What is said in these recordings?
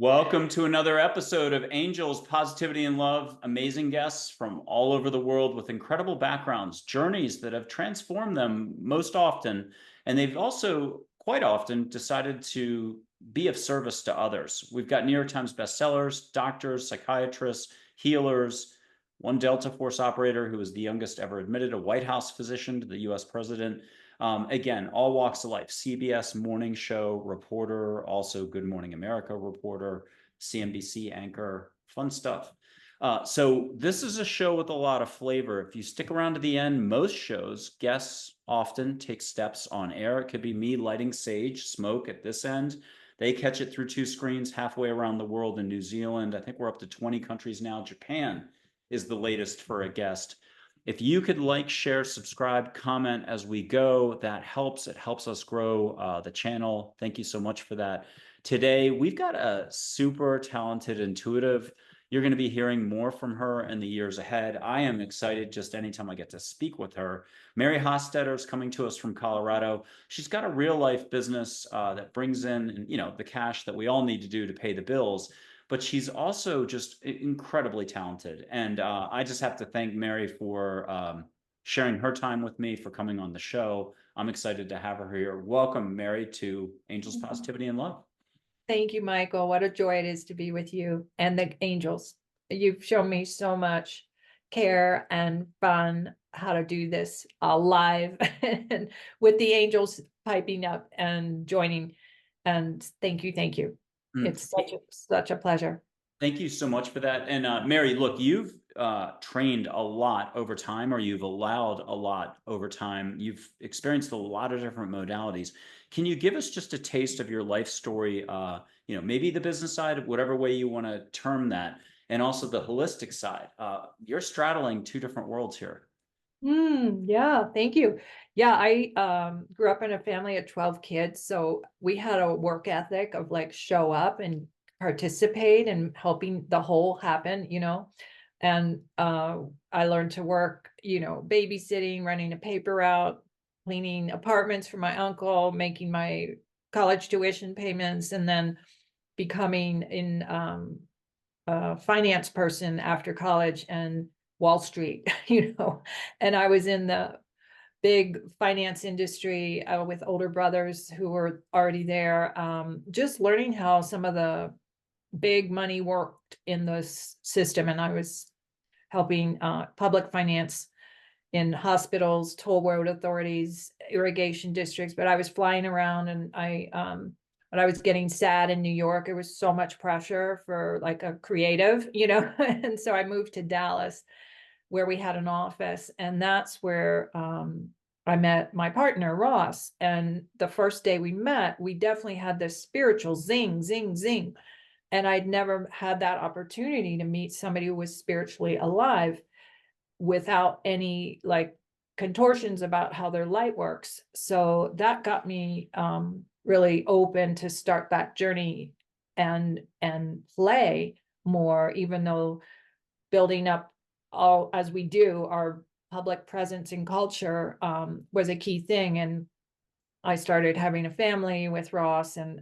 Welcome to another episode of Angels, Positivity, and Love. Amazing guests from all over the world with incredible backgrounds, journeys that have transformed them most often. And they've also quite often decided to be of service to others. We've got New York Times bestsellers, doctors, psychiatrists, healers, one Delta Force operator who was the youngest ever admitted, a White House physician to the US president. Again, all walks of life, CBS morning show reporter, also Good Morning America reporter, CNBC anchor, fun stuff. So this is a show with a lot of flavor. If you stick around to the end, most shows, guests often take steps on air. It could be me lighting sage, smoke at this end. They catch it through two screens halfway around the world in New Zealand. I think we're up to 20 countries now. Japan is the latest for a guest. If you could like, share, subscribe, comment as we go, that helps. It helps us grow the channel. Thank you so much for that. Today, we've got a super talented intuitive. You're going to be hearing more from her in the years ahead. I am excited just anytime I get to speak with her. Mary Hostetter is coming to us from Colorado. She's got a real life business that brings in, the cash that we all need to do to pay the bills, but she's also just incredibly talented. And I just have to thank Mary for sharing her time with me, for coming on the show. I'm excited to have her here. Welcome, Mary, to Angels, Positivity, and Love. Thank you, Michael. What a joy it is to be with you and the angels. You've shown me so much care and fun how to do this live and with the angels piping up and joining. And thank you, thank you. It's such a pleasure. Thank you so much for that. And Mary, look, you've trained a lot over time, or you've allowed a lot over time. You've experienced a lot of different modalities. Can you give us just a taste of your life story? Maybe the business side, whatever way you want to term that, and also the holistic side. You're straddling two different worlds here. Yeah, thank you. Yeah, I grew up in a family of 12 kids, so we had a work ethic of like show up and participate and helping the whole happen, And I learned to work, babysitting, running a paper route, cleaning apartments for my uncle, making my college tuition payments, and then becoming a finance person after college and Wall Street, and I was in the big finance industry with older brothers who were already there, just learning how some of the big money worked in the system. And I was helping public finance in hospitals, toll road authorities, irrigation districts, but I was flying around and when I was getting sad in New York, there was so much pressure for like a creative, and so I moved to Dallas where we had an office, and that's where I met my partner, Ross. And the first day we met, we definitely had this spiritual zing, zing, zing. And I'd never had that opportunity to meet somebody who was spiritually alive without any like contortions about how their light works. So that got me really open to start that journey and play more, even though building up all as we do our public presence and culture was a key thing. And I started having a family with Ross, and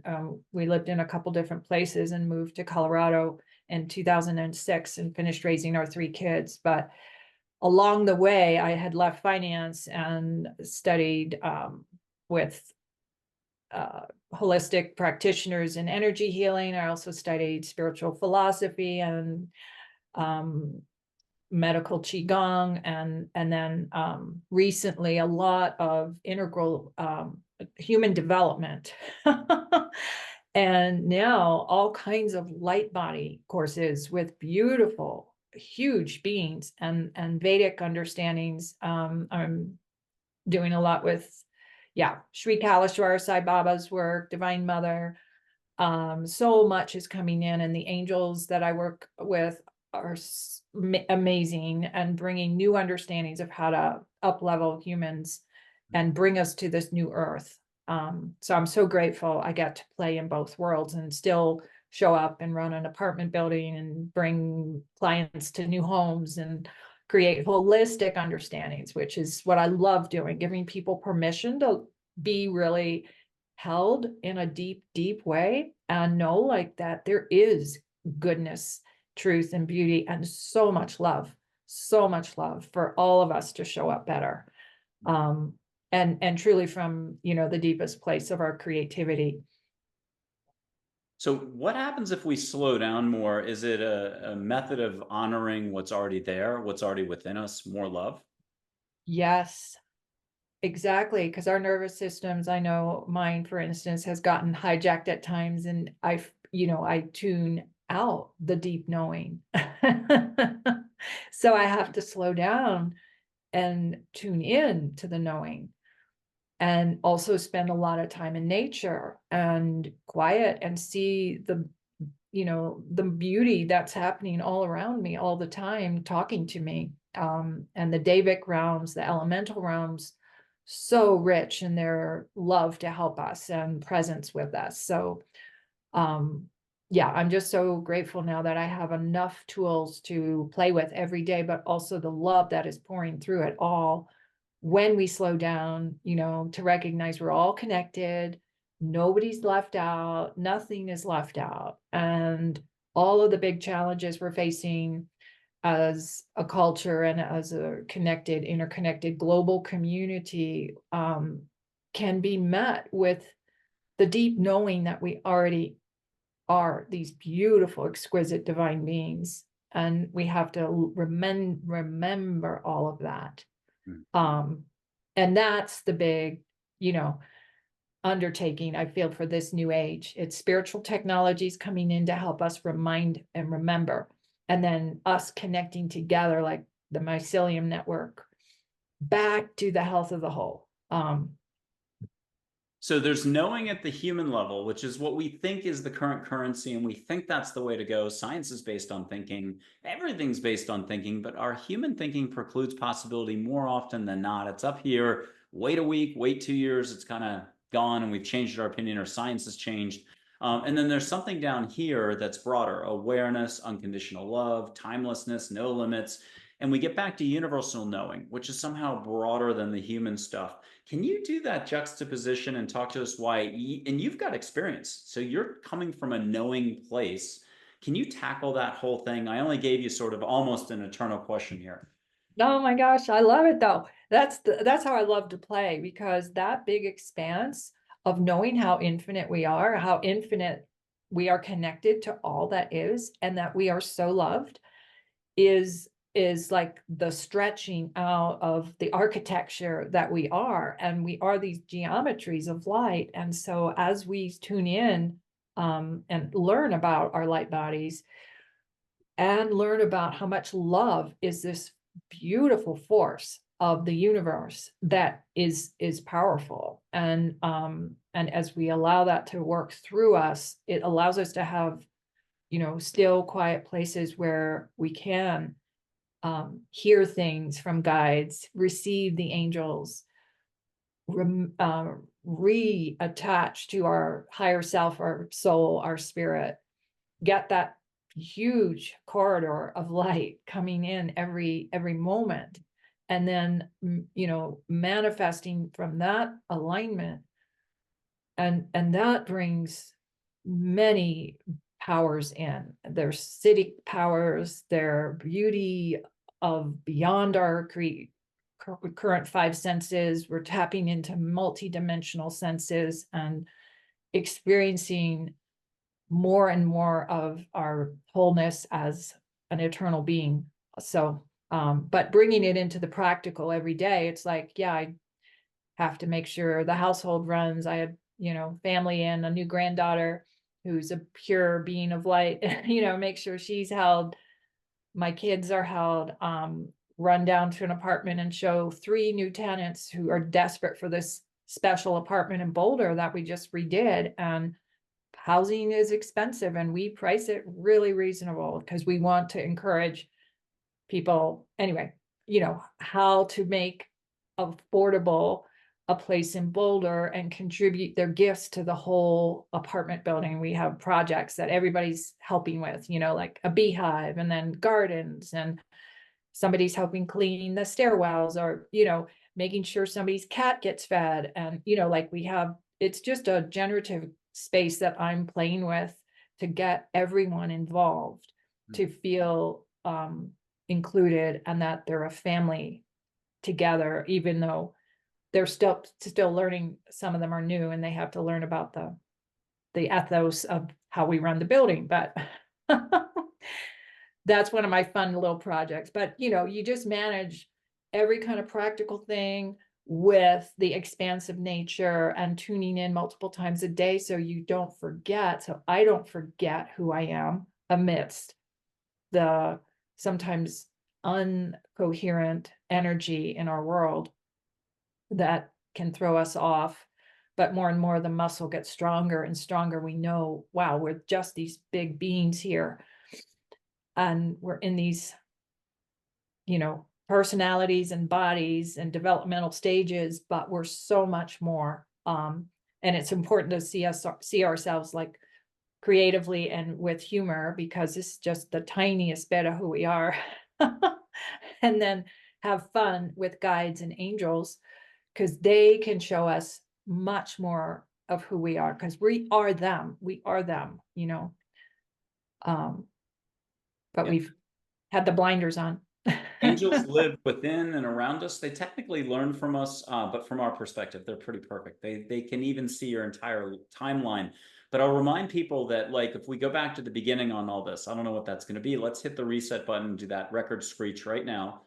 we lived in a couple different places and moved to Colorado in 2006 and finished raising our 3 kids. But along the way, I had left finance and studied with holistic practitioners in energy healing. I also studied spiritual philosophy and medical qigong, and then recently a lot of integral human development. And now all kinds of light body courses with beautiful, huge beings and Vedic understandings. I'm doing a lot with, Sri Kaleshwar Sai Baba's work, Divine Mother. So much is coming in, and the angels that I work with are amazing and bringing new understandings of how to up-level humans and bring us to this new earth. So I'm so grateful I get to play in both worlds and still show up and run an apartment building and bring clients to new homes and create holistic understandings, which is what I love doing, giving people permission to be really held in a deep, deep way and know like that there is goodness, truth, and beauty, and so much love for all of us to show up better. Um, and truly from, the deepest place of our creativity. So, what happens if we slow down more? Is it a method of honoring what's already there, what's already within us, more love? Yes, exactly. Because our nervous systems, I know mine, for instance, has gotten hijacked at times, and I tune out the deep knowing. So I have to slow down and tune in to the knowing, and also spend a lot of time in nature and quiet and see the beauty that's happening all around me all the time, talking to me. And the Davic realms, the elemental realms, so rich in their love to help us and presence with us. So, um, yeah, I'm just so grateful now that I have enough tools to play with every day, but also the love that is pouring through it all when we slow down, to recognize we're all connected, nobody's left out, nothing is left out. And all of the big challenges we're facing as a culture and as a connected, interconnected global community, can be met with the deep knowing that we already are these beautiful, exquisite divine beings. And we have to remember all of that. Mm. Um, and that's the big, you know, undertaking I feel for this new age. It's spiritual technologies coming in to help us remind and remember, and then us connecting together like the mycelium network back to the health of the whole. So there's knowing at the human level, which is what we think is the current currency, and we think that's the way to go. Science is based on thinking, everything's based on thinking, but our human thinking precludes possibility more often than not. It's up here, wait a week, wait 2 years, it's kind of gone, and we've changed our opinion, or science has changed. And then there's something down here that's broader: awareness, unconditional love, timelessness, no limits. And we get back to universal knowing, which is somehow broader than the human stuff. Can you do that juxtaposition and talk to us why? And you've got experience, so you're coming from a knowing place. Can you tackle that whole thing? I only gave you sort of almost an eternal question here. Oh my gosh, I love it though. That's how I love to play, because that big expanse of knowing how infinite we are, how infinite we are connected to all that is, and that we are so loved is like the stretching out of the architecture that we are, and we are these geometries of light. And so as we tune in, and learn about our light bodies, and learn about how much love is this beautiful force of the universe that is powerful, and as we allow that to work through us, it allows us to have, still quiet places where we can, hear things from guides, receive the angels, reattach to our higher self, our soul, our spirit, get that huge corridor of light coming in every moment, and then manifesting from that alignment, and that brings many powers in. There's city powers, their beauty of beyond our current five senses. We're tapping into multidimensional senses and experiencing more and more of our wholeness as an eternal being. So, but bringing it into the practical every day, it's like, yeah, I have to make sure the household runs. I had, family and a new granddaughter who's a pure being of light, make sure she's held. My kids are held, run down to an apartment and show 3 new tenants who are desperate for this special apartment in Boulder that we just redid. And housing is expensive, and we price it really reasonable because we want to encourage people anyway, how to make affordable a place in Boulder and contribute their gifts to the whole apartment building. We have projects that everybody's helping with, like a beehive, and then gardens, and somebody's helping clean the stairwells, or making sure somebody's cat gets fed. And like we have, it's just a generative space that I'm playing with to get everyone involved, to feel included, and that they're a family together, even though they're still learning. Some of them are new and they have to learn about the ethos of how we run the building, but that's one of my fun little projects. But you just manage every kind of practical thing with the expansive nature and tuning in multiple times a day so you don't forget. So I don't forget who I am amidst the sometimes uncoherent energy in our world that can throw us off. But more and more the muscle gets stronger and stronger. We know, wow, we're just these big beings here, and we're in these personalities and bodies and developmental stages, but we're so much more. And it's important to see ourselves like creatively and with humor, because this is just the tiniest bit of who we are. And then have fun with guides and angels, because they can show us much more of who we are, because we are them. But Yeah. we've had the blinders on. Angels live within and around us. They technically learn from us, but from our perspective, they're pretty perfect. They can even see your entire timeline. But I'll remind people that, like, if we go back to the beginning on all this, I don't know what that's going to be. Let's hit the reset button and do that record screech right now.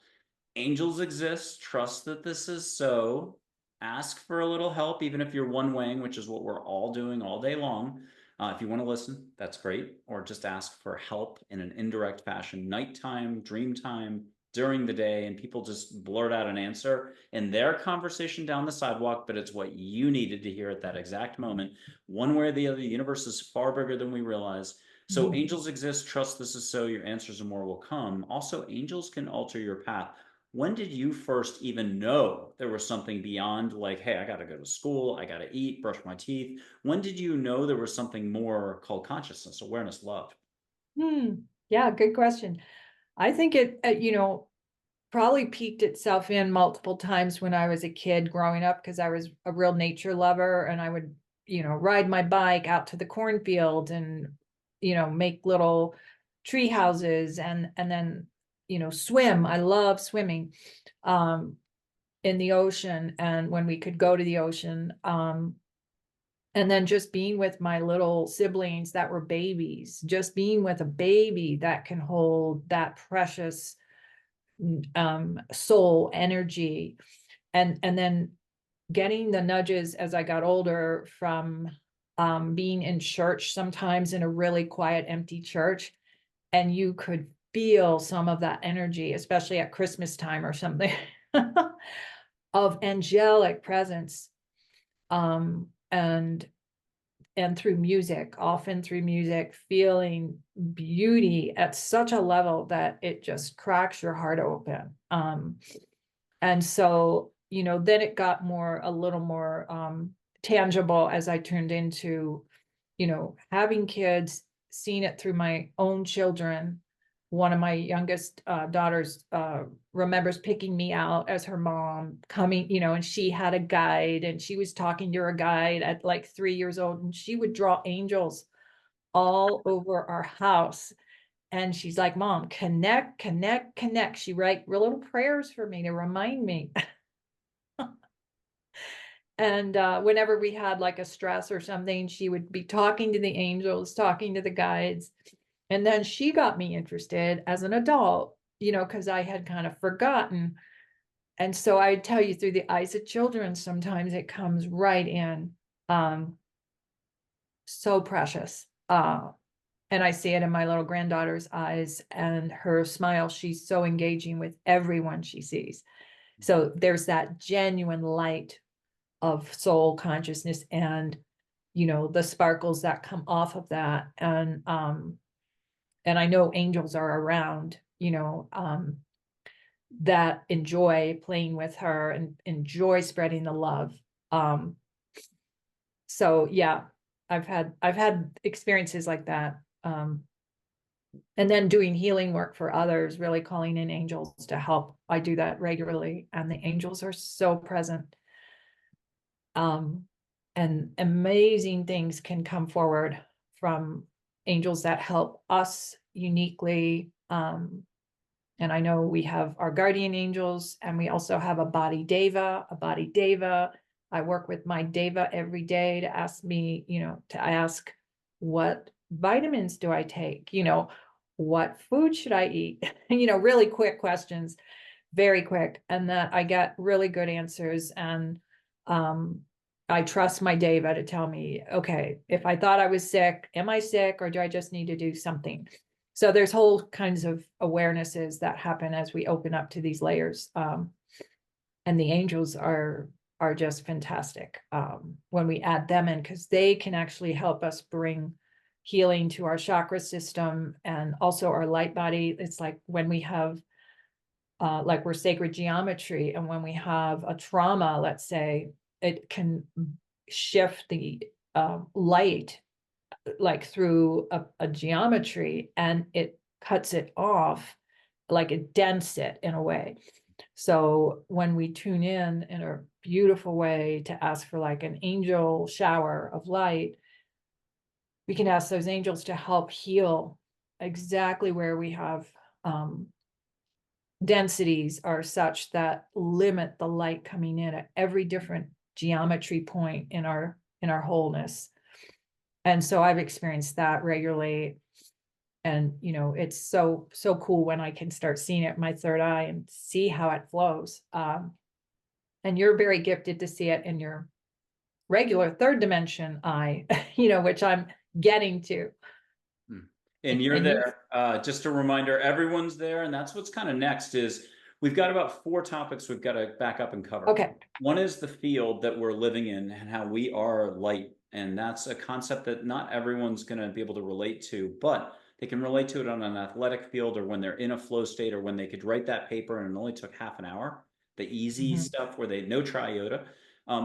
Angels exist. Trust that this is so. Ask for a little help, even if you're one wing, which is what we're all doing all day long. If you want to listen, that's great. Or just ask for help in an indirect fashion, nighttime, dream time, during the day, and people just blurt out an answer in their conversation down the sidewalk, but it's what you needed to hear at that exact moment. One way or the other, the universe is far bigger than we realize. So angels exist. Trust this is so. Your answers and more will come. Also, angels can alter your path. When did you first even know there was something beyond, like, hey, I got to go to school, I got to eat, brush my teeth? When did you know there was something more called consciousness, awareness, love? Yeah, good question. I think it, probably peaked itself in multiple times when I was a kid growing up, because I was a real nature lover, and I would, ride my bike out to the cornfield and, make little tree houses, and then, swim. I love swimming in the ocean, and when we could go to the ocean. And then just being with my little siblings that were babies, just being with a baby that can hold that precious soul energy, and then getting the nudges as I got older from being in church, sometimes in a really quiet, empty church, and you could feel some of that energy, especially at Christmas time or something, of angelic presence, and through music, often through music, feeling beauty at such a level that it just cracks your heart open. And so, then it got a little more tangible as I turned into, having kids, seeing it through my own children. One of my youngest daughters remembers picking me out as her mom, coming, and she had a guide, and she was talking to her guide at like 3 years old, and she would draw angels all over our house. And she's like, Mom, connect, connect, connect. She write little prayers for me to remind me. And whenever we had like a stress or something, she would be talking to the angels, talking to the guides. And then she got me interested as an adult, because I had kind of forgotten. And so I tell you, through the eyes of children, sometimes it comes right in. So precious. And I see it in my little granddaughter's eyes and her smile. She's so engaging with everyone she sees. So there's that genuine light of soul consciousness, and the sparkles that come off of that. And I know angels are around, that enjoy playing with her and enjoy spreading the love. So yeah, I've had experiences like that. And then doing healing work for others, really calling in angels to help. I do that regularly, and the angels are so present. and amazing things can come forward from angels that help us uniquely. And I know we have our guardian angels, and we also have a body Dava, I work with my Dava every day to ask me, to ask, what vitamins do I take? What food should I eat? Really quick questions, very quick. And that I get really good answers. And I trust my Dava to tell me, okay, if I thought I was sick, am I sick, or do I just need to do something? So there's whole kinds of awarenesses that happen as we open up to these layers. And the angels are just fantastic when we add them in, because they can actually help us bring healing to our chakra system and also our light body. It's like when we have like we're sacred geometry, and when we have a trauma, let's say, it can shift the light like through a geometry, and it cuts it off, like it dents it in a way. So when we tune in a beautiful way to ask for like an angel shower of light, we can ask those angels to help heal exactly where we have densities are such that limit the light coming in at every different geometry point in our wholeness. And so I've experienced that regularly. And it's so cool when I can start seeing it in my third eye and see how it flows. And you're very gifted to see it in your regular third dimension eye, which I'm getting to. And you're And you, there. Just a reminder, everyone's there, and that's what's kind of next is we've got about 4 topics we've got to back up and cover. okay. One is the field that we're living in and how we are light. And that's a concept that not everyone's going to be able to relate to, but they can relate to it on an athletic field, or when they're in a flow state, or when they could write that paper and it only took half an hour. The easy Mhm. stuff where they no triota.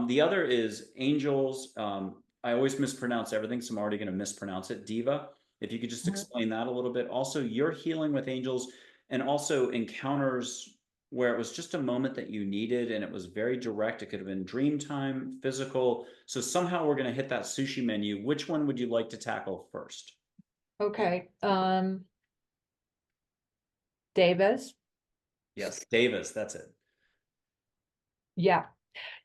The other is angels. I always mispronounce everything, so I'm already going to mispronounce it. Diva. If you could just Mhm. explain that a little bit. Also, your healing with angels, and also encounters where it was just a moment that you needed and it was very direct. It could have been dream time, physical. So somehow we're going to hit that sushi menu. Which one would you like to tackle first? Okay. Davis. Yes, Davis, that's it. Yeah.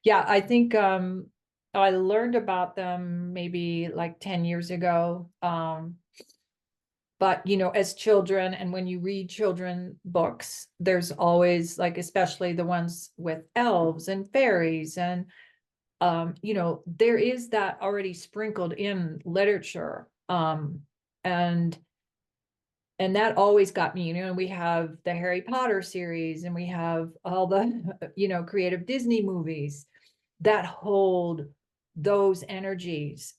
Yeah. I think I learned about them maybe like 10 years ago. But as children, and when you read children books, there's always, like, especially the ones with elves and fairies, and there is that already sprinkled in literature. And that always got me, and we have the Harry Potter series, and we have all the creative Disney movies that hold those energies,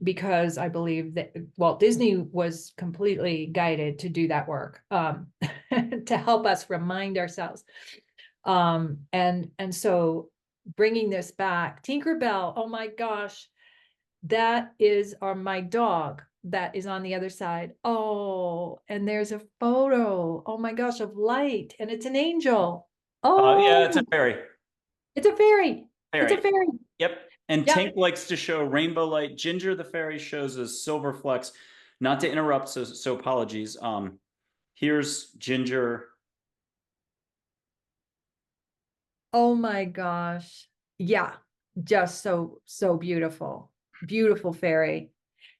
because I believe that Walt Disney was completely guided to do that work, to help us remind ourselves. And so bringing this back, Tinkerbell, oh my gosh, that is my dog that is on the other side. Oh, and there's a photo, oh my gosh, of light, and it's an angel. Yeah, it's a Oh, fairy. it's a fairy. It's a Fairy. fairy. Yep. And Yeah. Tink likes to show rainbow light. Ginger the fairy shows us silver flecks. Not to interrupt, so apologies. Here's Ginger. Oh my gosh. Yeah. Just so beautiful. Beautiful fairy.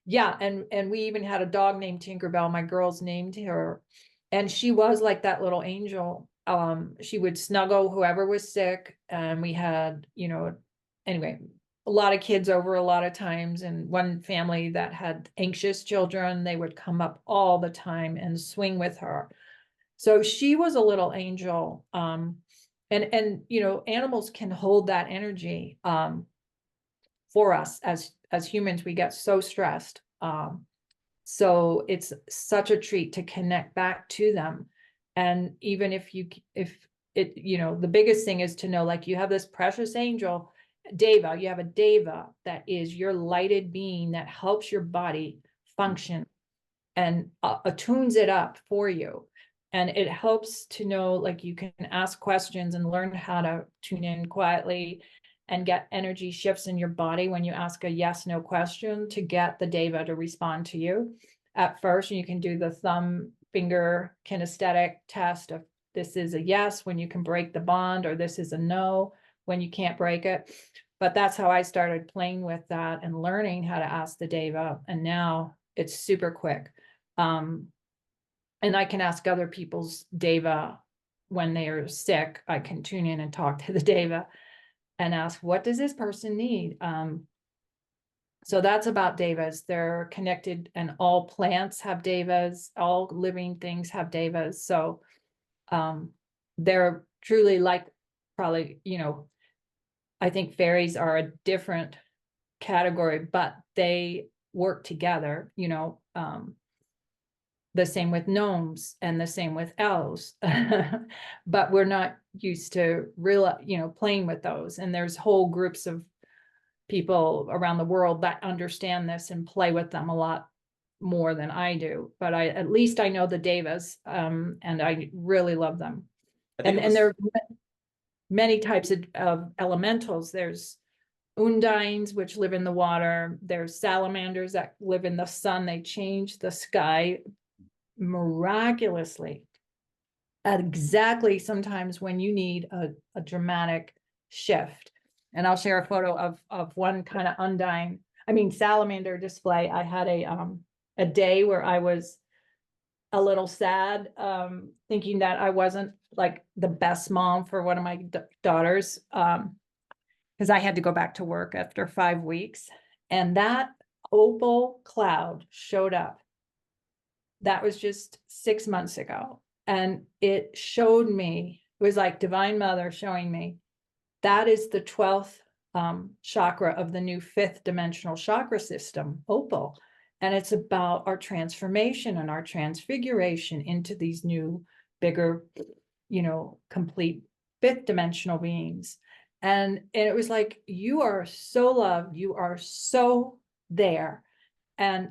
Yeah, and we even had a dog named Tinkerbell. My girls named her, and she was like that little angel. She would snuggle whoever was sick, and we had, anyway, a lot of kids over a lot of times, and one family that had anxious children, they would come up all the time and swing with her. So she was a little angel. And animals can hold that energy for us as humans. We get so stressed. So it's such a treat to connect back to them. And even if it, the biggest thing is to know, like, you have this precious angel, Dava, you have a Dava that is your lighted being that helps your body function and attunes it up for you. And it helps to know, like, you can ask questions and learn how to tune in quietly and get energy shifts in your body when you ask a yes, no question to get the Dava to respond to you at first. And you can do the thumb finger kinesthetic test of this is a yes when you can break the bond, or this is a no when you can't break it. But that's how I started playing with that and learning how to ask the Dava. And now it's super quick. And I can ask other people's Dava when they are sick. I can tune in and talk to the Dava and ask, what does this person need? So that's about Devas. They're connected, and all plants have Devas, all living things have Devas. So they're truly like, probably, I think fairies are a different category, but they work together, the same with gnomes and the same with elves. But we're not used to playing with those. And there's whole groups of people around the world that understand this and play with them a lot more than I do. But at least I know the Devas, and I really love them. I think it And was there are many types of elementals. There's undines, which live in the water. There's salamanders that live in the sun. They change the sky miraculously at exactly sometimes when you need a dramatic shift. And I'll share a photo of one kind of salamander display. I had a day where I was a little sad, thinking that I wasn't like the best mom for one of my daughters, because I had to go back to work after 5 weeks. And that opal cloud showed up. That was just 6 months ago. And it showed me, it was like Divine Mother showing me, that is the 12th chakra of the new 5th dimensional chakra system, opal. And it's about our transformation and our transfiguration into these new, bigger, complete 5th dimensional beings. And it was like, you are so loved, you are so there. And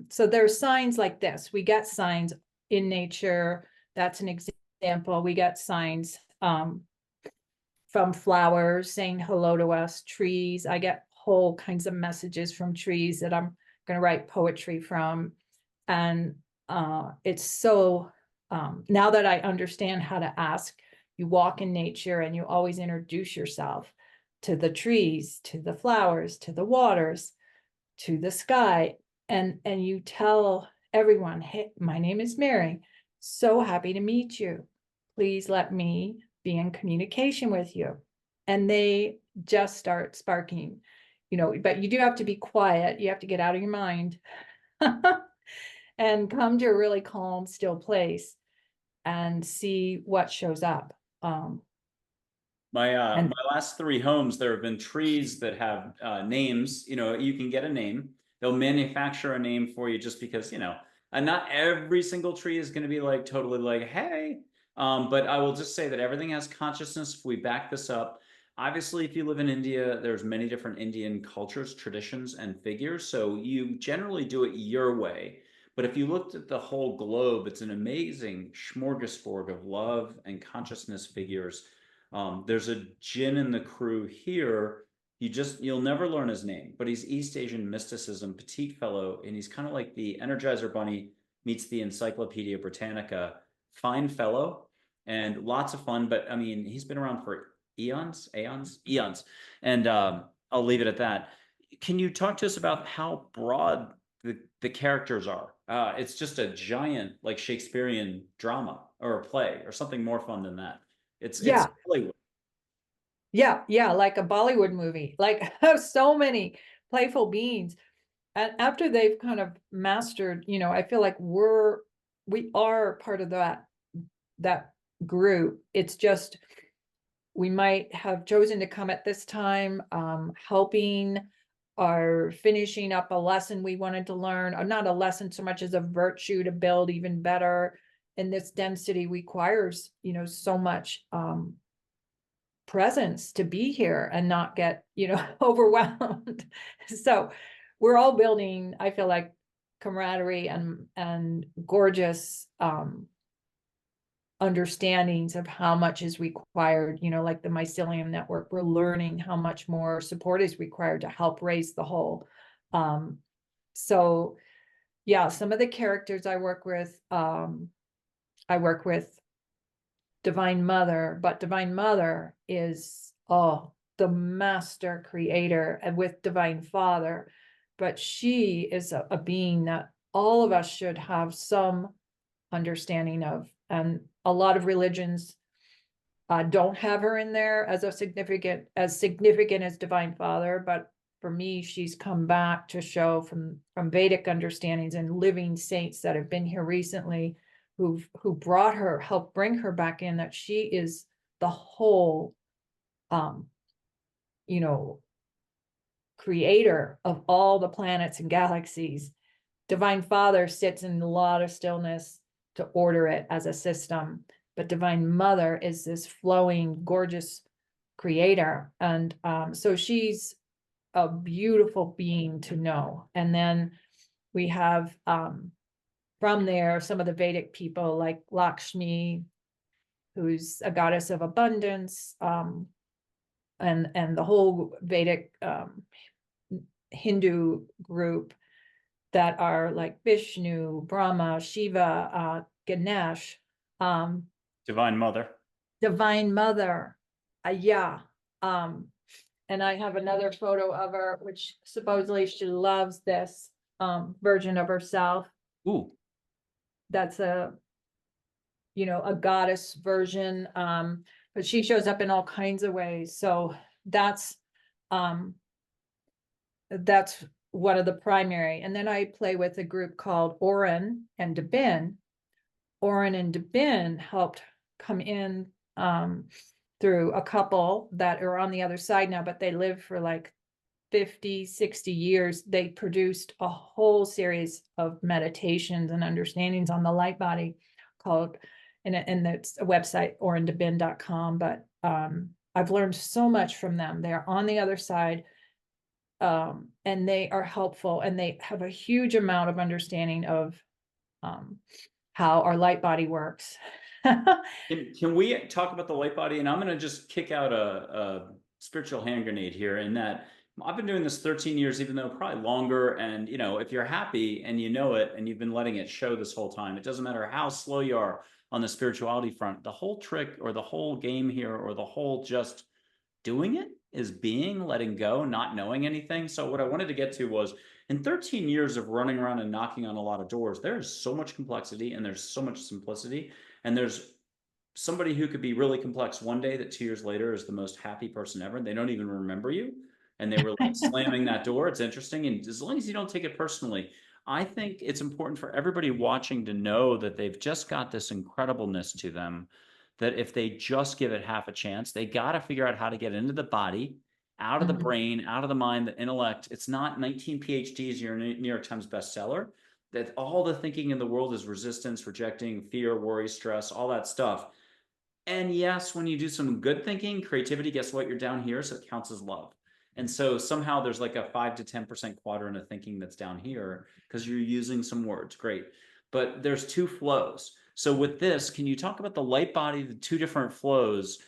so there's signs like this. We get signs in nature. That's an example. We get signs from flowers saying hello to us, trees. I get whole kinds of messages from trees that I'm going to write poetry from. And it's so, now that I understand how to ask, you walk in nature and you always introduce yourself to the trees, to the flowers, to the waters, to the sky. And you tell everyone, hey, my name is Mary. So happy to meet you. Please let me be in communication with you. And they just start sparking, but you do have to be quiet. You have to get out of your mind and come to a really calm, still place and see what shows up. my last 3 homes, there have been trees that have names. You can get a name. They'll manufacture a name for you just because, and not every single tree is going to be like totally like, hey. But I will just say that everything has consciousness. If we back this up, obviously, if you live in India, there's many different Indian cultures, traditions, and figures. So you generally do it your way. But if you looked at the whole globe, it's an amazing smorgasbord of love and consciousness figures. There's a Jinn in the crew here. You'll never learn his name, but he's East Asian mysticism, petite fellow, and he's kind of like the Energizer Bunny meets the Encyclopedia Britannica, fine fellow, and lots of fun. But I mean, he's been around for eons, and I'll leave it at that. Can you talk to us about how broad the characters are? It's just a giant, like Shakespearean drama or a play or something more fun than that. It's Yeah, Hollywood. yeah, like a Bollywood movie, like so many playful beings. And after they've kind of mastered, I feel like we are part of that group. It's just we might have chosen to come at this time, helping or finishing up a lesson we wanted to learn, or not a lesson so much as a virtue to build even better. And this density requires, so much presence to be here and not get, overwhelmed. So we're all building, I feel like, camaraderie and gorgeous understandings of how much is required, like the mycelium network, we're learning how much more support is required to help raise the whole. So yeah, some of the characters I work with Divine Mother, but Divine Mother is, the master creator, and with Divine Father, but she is a being that all of us should have some understanding of. And a lot of religions don't have her in there as significant as Divine Father, but for me, she's come back to show from Vedic understandings and living saints that have been here recently, who helped bring her back in, that she is the whole, you know, creator of all the planets and galaxies. Divine Father sits in a lot of stillness to order it as a system, but Divine Mother is this flowing, gorgeous creator. And so she's a beautiful being to know. And then we have from there some of the Vedic people like Lakshmi, who's a goddess of abundance, and the whole Vedic Hindu group that are like Vishnu, Brahma, Shiva, Ganesh, Divine Mother. Divine Mother. Yeah. And I have another photo of her, which supposedly she loves this version of herself. Ooh. That's a goddess version. But she shows up in all kinds of ways. So that's one of the primary. And then I play with a group called Oren and Dabin. Oren and Dabin helped come in through a couple that are on the other side now, but they lived for like 50, 60 years. They produced a whole series of meditations and understandings on the light body called, and it's a website, orendabin.com. But I've learned so much from them. They're on the other side. And they are helpful, and they have a huge amount of understanding of how our light body works. Can we talk about the light body? And I'm going to just kick out a spiritual hand grenade here, in that I've been doing this 13 years, even though probably longer. And, if you're happy and you know it and you've been letting it show this whole time, it doesn't matter how slow you are on the spirituality front. The whole trick or the whole game here, or the whole just doing it, is letting go, not knowing anything. So what I wanted to get to was, in 13 years of running around and knocking on a lot of doors, there's so much complexity and there's so much simplicity. And there's somebody who could be really complex one day that 2 years later is the most happy person ever. And they don't even remember you. And they were like slamming that door. It's interesting. And as long as you don't take it personally, I think it's important for everybody watching to know that they've just got this incredibleness to them, that if they just give it half a chance, they got to figure out how to get into the body, out of the brain, out of the mind, the intellect. It's not 19 PhDs, you're a New York Times bestseller. That all the thinking in the world is resistance, rejecting, fear, worry, stress, all that stuff. And yes, when you do some good thinking, creativity, guess what? You're down here, so it counts as love. And so somehow there's like a 5 to 10% quadrant of thinking that's down here because you're using some words. Great. But there's two flows. So with this, can you talk about the light body, the two different flows,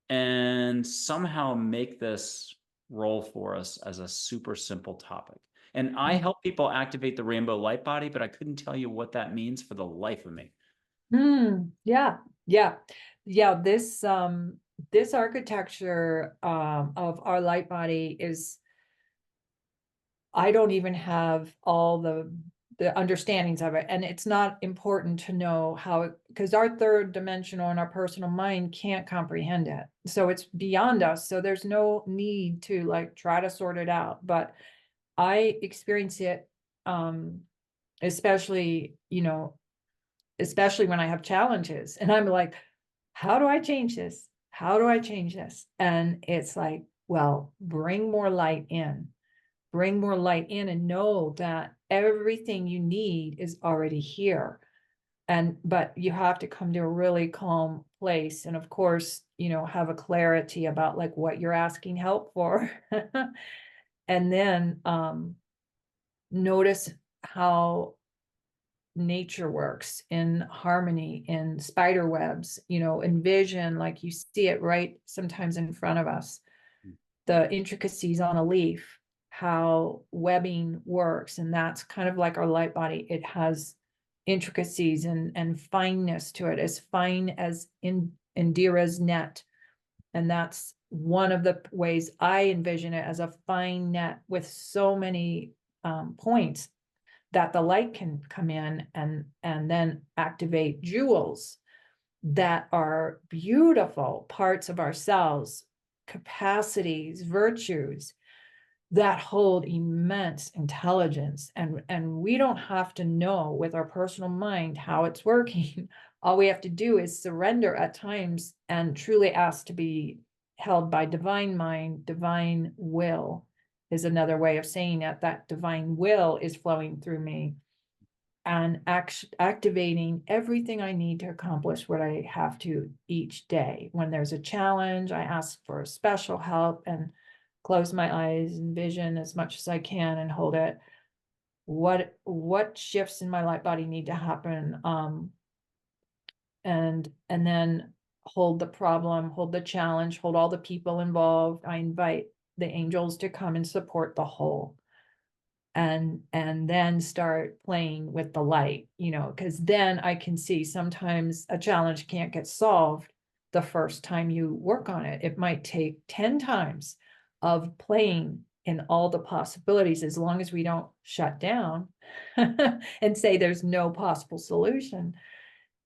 and somehow make this roll for us as a super simple topic? And I help people activate the rainbow light body, but I couldn't tell you what that means for the life of me. Yeah. This architecture of our light body is, I don't even have all the understandings of it, and it's not important to know how it, because our third dimensional and our personal mind can't comprehend it, so it's beyond us. So there's no need to like try to sort it out. But I experience it, especially especially when I have challenges, and I'm like, how do I change this? How do I change this? And it's like, well, bring more light in. Bring more light in and know that everything you need is already here. But you have to come to a really calm place. And of course, have a clarity about like what you're asking help for. And then notice how nature works, in harmony, in spider webs, envision like you see it right sometimes in front of us, the intricacies on a leaf, how webbing works. And that's kind of like our light body. It has intricacies and fineness to it, as fine as Indira's net. And that's one of the ways I envision it, as a fine net with so many points that the light can come in and then activate jewels that are beautiful parts of ourselves, capacities, virtues that hold immense intelligence. And we don't have to know with our personal mind how it's working. All we have to do is surrender at times and truly ask to be held by divine mind. Divine will is another way of saying it. That divine will is flowing through me and activating everything I need to accomplish what I have to each day. When there's a challenge, I ask for special help and close my eyes and vision as much as I can and hold it. What shifts in my light body need to happen? And then hold the problem, hold the challenge, hold all the people involved. I invite the angels to come and support the whole. And then start playing with the light, because then I can see sometimes a challenge can't get solved the first time you work on it. It might take 10 times of playing in all the possibilities, as long as we don't shut down and say there's no possible solution.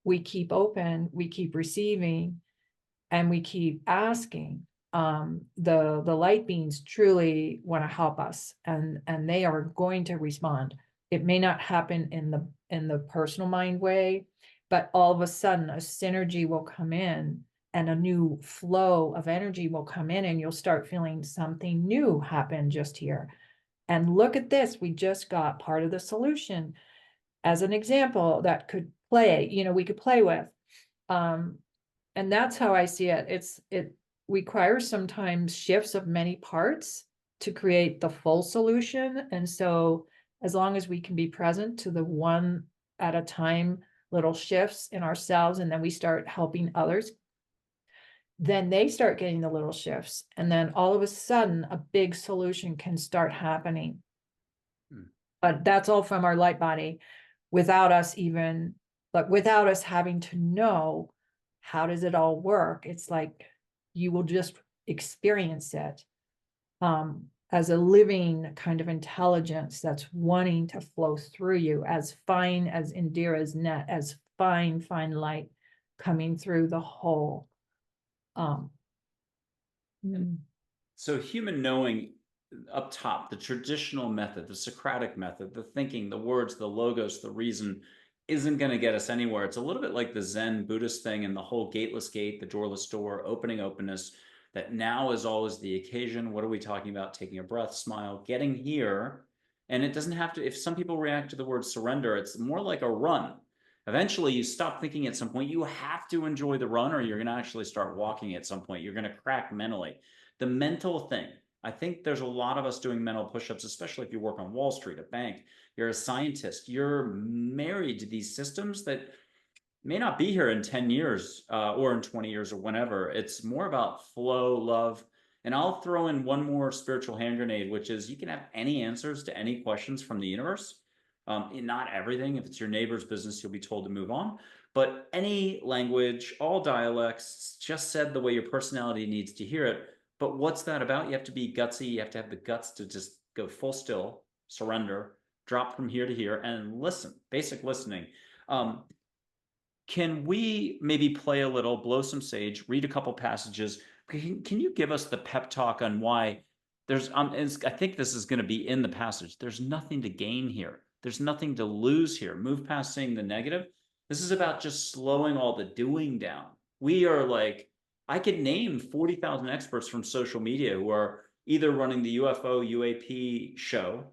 We keep open, we keep receiving, and we keep asking. The light beings truly want to help us, and they are going to respond. It may not happen in the personal mind way, but all of a sudden a synergy will come in and a new flow of energy will come in, and you'll start feeling something new happen just here. And look at this, we just got part of the solution as an example that could play, we could play with. And that's how I see it. It requires sometimes shifts of many parts to create the full solution. And so as long as we can be present to the one at a time little shifts in ourselves, and then we start helping others, then they start getting the little shifts. And then all of a sudden a big solution can start happening. But that's all from our light body, without us having to know how does it all work. It's like you will just experience it as a living kind of intelligence that's wanting to flow through you, as fine as Indira's net, as fine light coming through the whole. So human knowing up top, the traditional method, the Socratic method, the thinking, the words, the logos, the reason, isn't going to get us anywhere. It's a little bit like the Zen Buddhist thing and the whole gateless gate, the doorless door, opening openness, that now is always the occasion. What are we talking about? Taking a breath, smile, getting here. And it doesn't have to, if some people react to the word surrender, it's more like a run. Eventually, you stop thinking at some point. You have to enjoy the run, or you're going to actually start walking at some point. You're going to crack mentally. The mental thing, I think there's a lot of us doing mental push-ups, especially if you work on Wall Street, a bank, you're a scientist, you're married to these systems that may not be here in 10 years or in 20 years or whenever. It's more about flow, love. And I'll throw in one more spiritual hand grenade, which is you can have any answers to any questions from the universe. Not everything. If it's your neighbor's business, you'll be told to move on. But any language, all dialects, just said the way your personality needs to hear it. But what's that about? You have to be gutsy. You have to have the guts to just go full still, surrender, drop from here to here, and listen. Basic listening. Can we maybe play a little, blow some sage, read a couple passages? Can you give us the pep talk on why there's, I think this is going to be in the passage. There's nothing to gain here. There's nothing to lose here. Move past seeing the negative. This is about just slowing all the doing down. We are like, I could name 40,000 experts from social media who are either running the UFO, UAP show,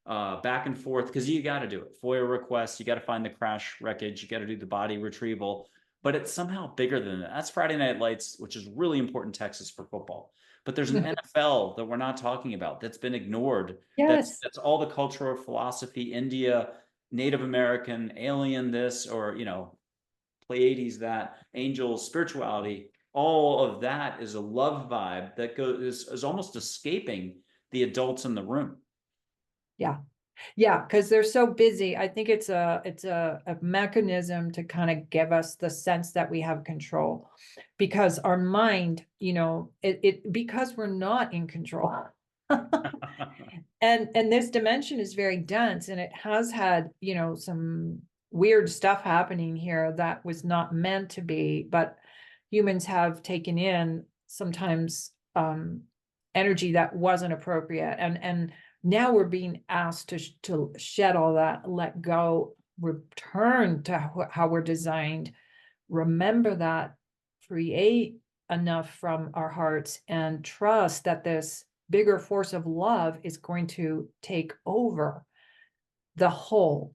back and forth, because you got to do it. FOIA requests, you got to find the crash wreckage, you got to do the body retrieval, but it's somehow bigger than that. That's Friday Night Lights, which is really important in Texas for football. But there's an NFL that we're not talking about that's been ignored. Yes. That's all the cultural philosophy, India. Native American, alien this, or, Pleiades that, angels, spirituality, all of that is a love vibe that is almost escaping the adults in the room. Yeah. Yeah, because they're so busy. I think it's a mechanism to kind of give us the sense that we have control, because our mind, because we're not in control. And this dimension is very dense, and it has had, some weird stuff happening here that was not meant to be, but humans have taken in sometimes energy that wasn't appropriate. And now we're being asked to shed all that, let go, return to how we're designed, remember that, create enough from our hearts, and trust that this bigger force of love is going to take over the whole,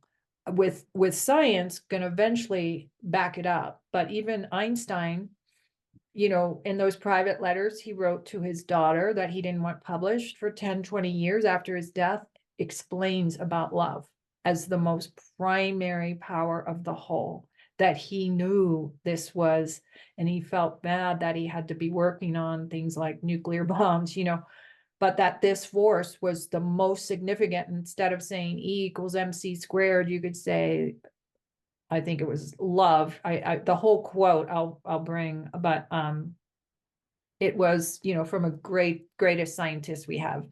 with science going to eventually back it up. But even Einstein, in those private letters he wrote to his daughter that he didn't want published for 10-20 years after his death, explains about love as the most primary power of the whole, that he knew this was, and he felt bad that he had to be working on things like nuclear bombs, but that this force was the most significant. Instead of saying E equals MC squared, you could say, I think it was love. The whole quote I'll bring, but it was, from a greatest scientist we have.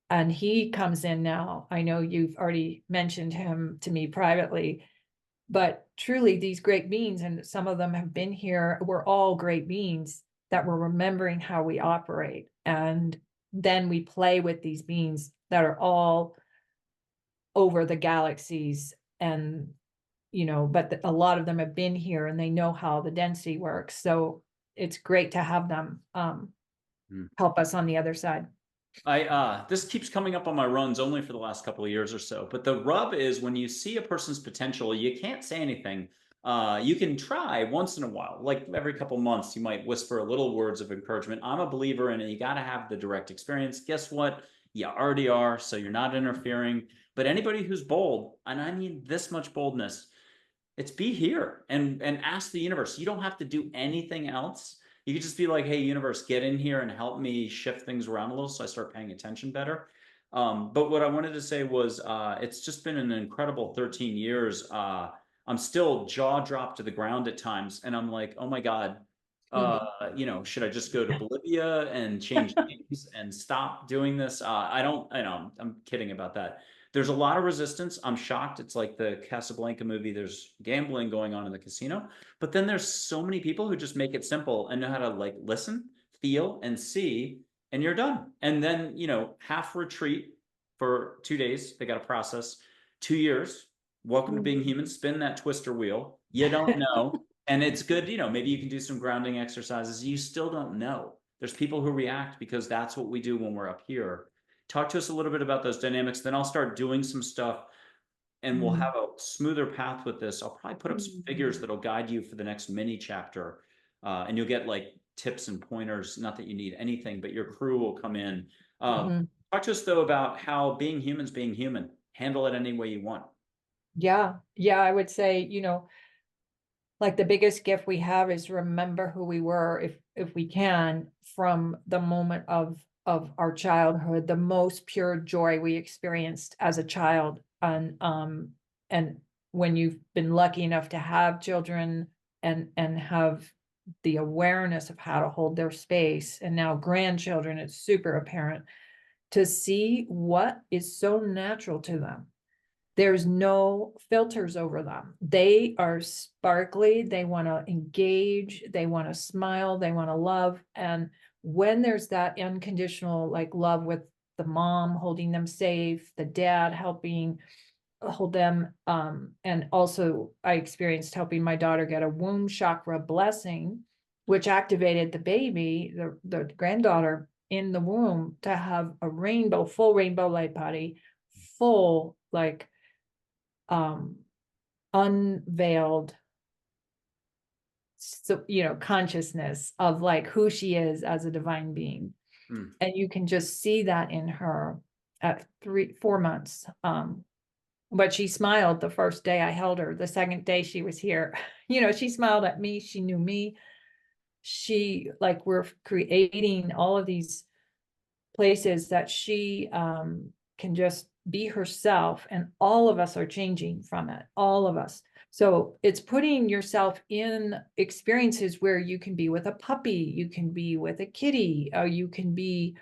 And he comes in now. I know you've already mentioned him to me privately, but truly these great beings, and some of them have been here, we're all great beings that we're remembering how we operate. And then we play with these beings that are all over the galaxies, and but a lot of them have been here and they know how the density works. So it's great to have them help us on the other side. This keeps coming up on my runs only for the last couple of years or so. But the rub is when you see a person's potential, you can't say anything. You can try once in a while, like every couple months, you might whisper a little words of encouragement. I'm a believer in it. You got to have the direct experience. Guess what? You already are, so you're not interfering. But anybody who's bold, and I mean this much boldness, it's be here and ask the universe. You don't have to do anything else. You could just be like, hey, universe, get in here and help me shift things around a little so I start paying attention better. But what I wanted to say was it's just been an incredible 13 years. I'm still jaw dropped to the ground at times. And I'm like, oh my God, should I just go to Bolivia and change names and stop doing this? I know, I'm kidding about that. There's a lot of resistance. I'm shocked. It's like the Casablanca movie. There's gambling going on in the casino, but then there's so many people who just make it simple and know how to like listen, feel, and see, and you're done. And then, half retreat for 2 days. They got to process 2 years. Welcome to being human. Spin that twister wheel. You don't know. And it's good, maybe you can do some grounding exercises. You still don't know. There's people who react because that's what we do when we're up here. Talk to us a little bit about those dynamics. Then I'll start doing some stuff and we'll have a smoother path with this. I'll probably put up some figures that'll guide you for the next mini chapter. And you'll get like tips and pointers. Not that you need anything, but your crew will come in. Talk to us though about how being human's being human. Handle it any way you want. Yeah. Yeah. I would say, like the biggest gift we have is remember who we were, if we can, from the moment of our childhood, the most pure joy we experienced as a child. And when you've been lucky enough to have children and have the awareness of how to hold their space, and now grandchildren, it's super apparent to see what is so natural to them. There's no filters over them. They are sparkly. They want to engage. They want to smile. They want to love. And when there's that unconditional like love with the mom holding them safe, the dad helping hold them. And also I experienced helping my daughter get a womb chakra blessing, which activated the baby, the granddaughter in the womb, to have a full rainbow light body, full like unveiled, so consciousness of like who she is as a divine being. And you can just see that in her at 4 months. But she smiled the first day I held her. The second day she was here, she smiled at me. She knew me. She, like, we're creating all of these places that she can just be herself, and all of us are changing from it, all of us. So it's putting yourself in experiences where you can be with a puppy, you can be with a kitty, or you can be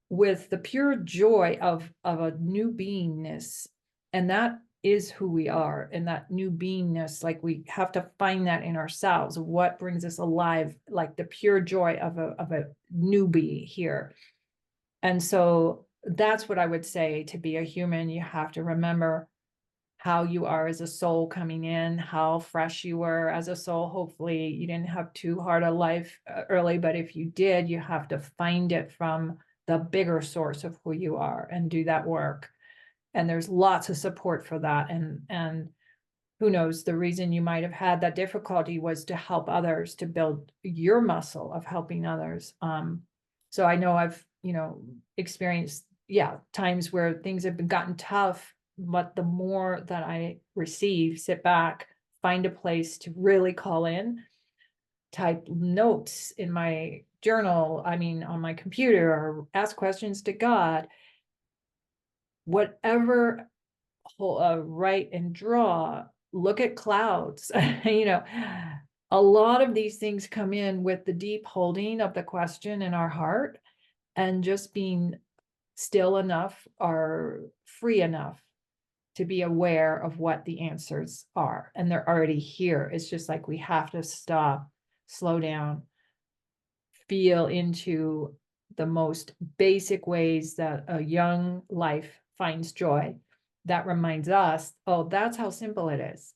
with the pure joy of a new beingness. And that is who we are. And that new beingness, like, we have to find that in ourselves, what brings us alive, like the pure joy of a newbie here. And so that's what I would say. To be a human, you have to remember how you are as a soul coming in, how fresh you were as a soul. Hopefully you didn't have too hard a life early, but if you did, you have to find it from the bigger source of who you are and do that work. And there's lots of support for that. And who knows, the reason you might have had that difficulty was to help others, to build your muscle of helping others. So I know I've, experienced, times where things have gotten tough, but the more that I receive, sit back, find a place to really call in, type notes in my journal, on my computer, or ask questions to God, whatever, write and draw, look at clouds. A lot of these things come in with the deep holding of the question in our heart, and just being still enough or free enough to be aware of what the answers are. And they're already here. It's just like we have to stop, slow down, feel into the most basic ways that a young life finds joy. That reminds us, oh, that's how simple it is.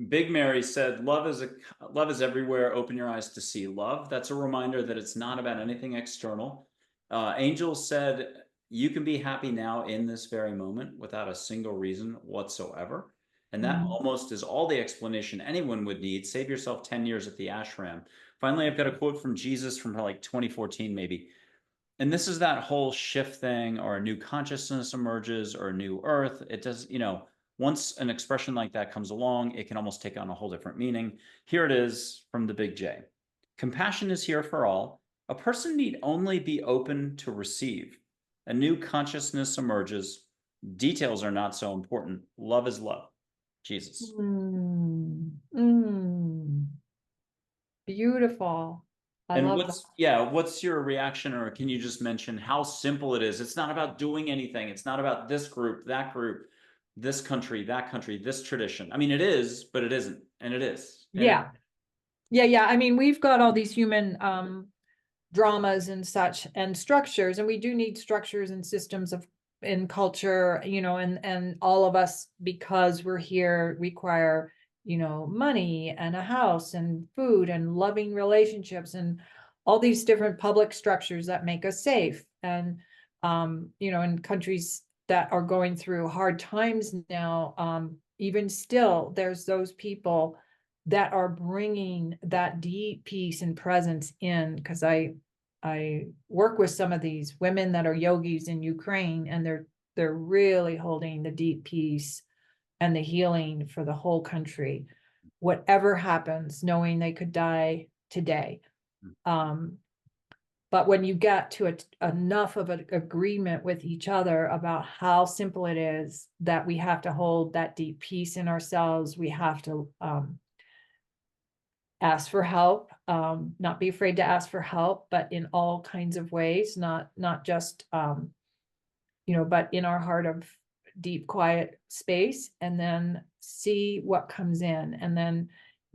Big Mary said, love is everywhere. Open your eyes to see love. That's a reminder that it's not about anything external. Angel said, you can be happy now in this very moment without a single reason whatsoever. And that almost is all the explanation anyone would need. Save yourself 10 years at the ashram. Finally, I've got a quote from Jesus from like 2014, maybe. And this is that whole shift thing, or a new consciousness emerges, or a new earth. It does, once an expression like that comes along, it can almost take on a whole different meaning. Here it is from the Big J. Compassion is here for all. A person need only be open to receive. A new consciousness emerges. Details are not so important. Love is love. Jesus. Beautiful. I And love that. what's your reaction, or can you just mention how simple it is? It's not about doing anything. It's not about this group, that group, this country, that country, this tradition. I mean, it is, but it isn't. And it is. And Yeah. Yeah. We've got all these human dramas and such, and structures, and we do need structures and systems of in culture, and all of us, because we're here, require, money and a house and food and loving relationships and all these different public structures that make us safe. And in countries that are going through hard times now, even still, there's those people that are bringing that deep peace and presence in. Because I work with some of these women that are yogis in Ukraine, and they're really holding the deep peace and the healing for the whole country, whatever happens, knowing they could die today. But when you get to enough of an agreement with each other about how simple it is, that we have to hold that deep peace in ourselves, we have to ask for help, not be afraid to ask for help, but in all kinds of ways, not just, but in our heart of deep, quiet space, and then see what comes in, and then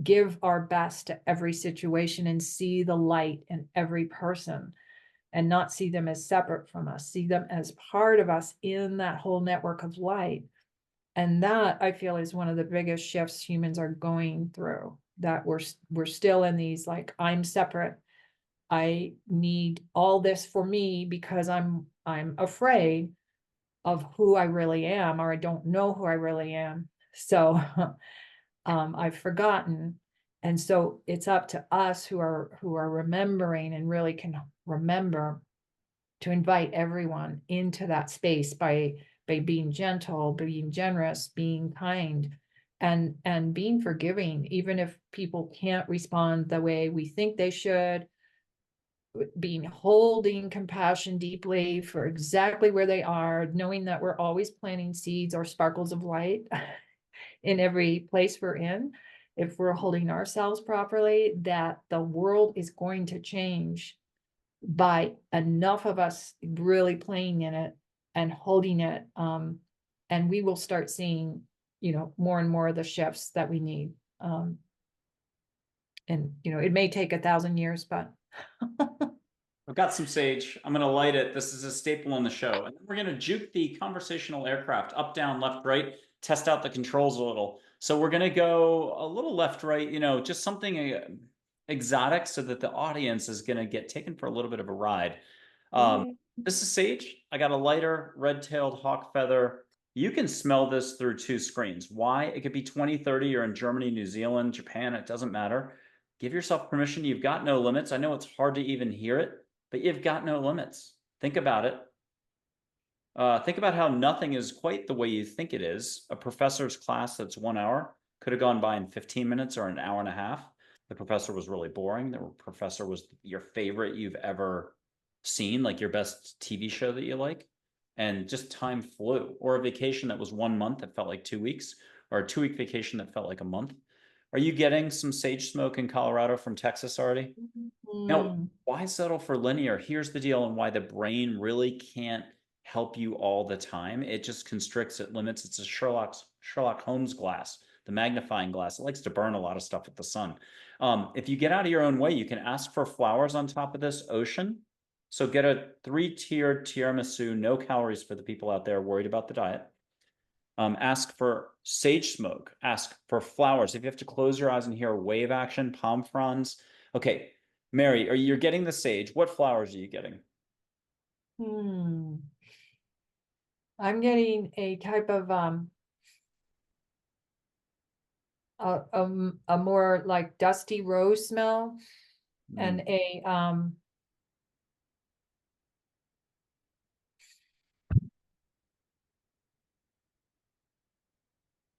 give our best to every situation, and see the light in every person, and not see them as separate from us, see them as part of us in that whole network of light. And that, I feel, is one of the biggest shifts humans are going through, that we're still in these, like, I'm separate, I need all this for me because I'm afraid of who I really am, or I don't know who I really am. So I've forgotten. And so it's up to us who are remembering and really can remember, to invite everyone into that space by by being gentle, being generous, being kind, and being forgiving, even if people can't respond the way we think they should, being holding compassion deeply for exactly where they are, knowing that we're always planting seeds or sparkles of light in every place we're in. If we're holding ourselves properly, that the world is going to change by enough of us really playing in it and holding it. And we will start seeing, more and more of the shifts that we need. And, it may take 1,000 years, but I've got some sage. I'm going to light it. This is a staple on the show. And then we're going to juke the conversational aircraft up, down, left, right, test out the controls a little. So we're going to go a little left, right, just something exotic so that the audience is going to get taken for a little bit of a ride. okay. This is sage. I got a lighter red-tailed hawk feather. You can smell this through two screens. Why? It could be 2030. You're in Germany, New Zealand, Japan. It doesn't matter. Give yourself permission. You've got no limits. I know it's hard to even hear it, but you've got no limits. Think about it. Think about how nothing is quite the way you think it is. A professor's class that's 1 hour could have gone by in 15 minutes or an hour and a half. The professor was really boring. The professor was your favorite you've ever seen, like your best TV show that you like. And just time flew. Or a vacation that was 1 month that felt like 2 weeks, or a 2 week vacation that felt like a month. Are you getting some sage smoke in Colorado from Texas already? Now, Mm. why settle for linear? Here's the deal, and why the brain really can't help you all the time. It just constricts, it limits. It's a Sherlock Holmes glass, the magnifying glass. It likes to burn a lot of stuff with the sun. If you get out of your own way, you can ask for flowers on top of this ocean. So get a 3-tiered tiramisu, no calories for the people out there worried about the diet. Ask for sage smoke. Ask for flowers. If you have to close your eyes and hear wave action, palm fronds. Okay, Mary, you're getting the sage. What flowers are you getting? Hmm. I'm getting a type of a more like dusty rose smell, and a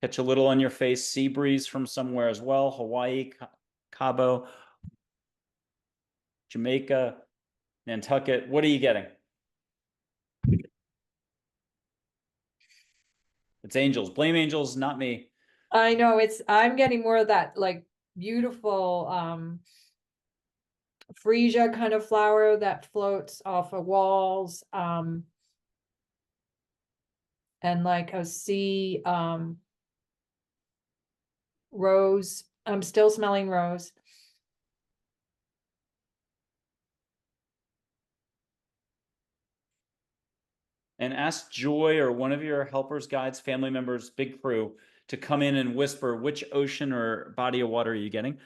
Catch a little on your face. Sea breeze from somewhere as well. Hawaii, Cabo, Jamaica, Nantucket. What are you getting? It's angels. Blame angels, not me. I know I'm getting more of that like beautiful freesia kind of flower that floats off of walls, and like a sea rose. I'm still smelling rose. And ask Joy or one of your helpers, guides, family members, big crew to come in and whisper which ocean or body of water are you getting.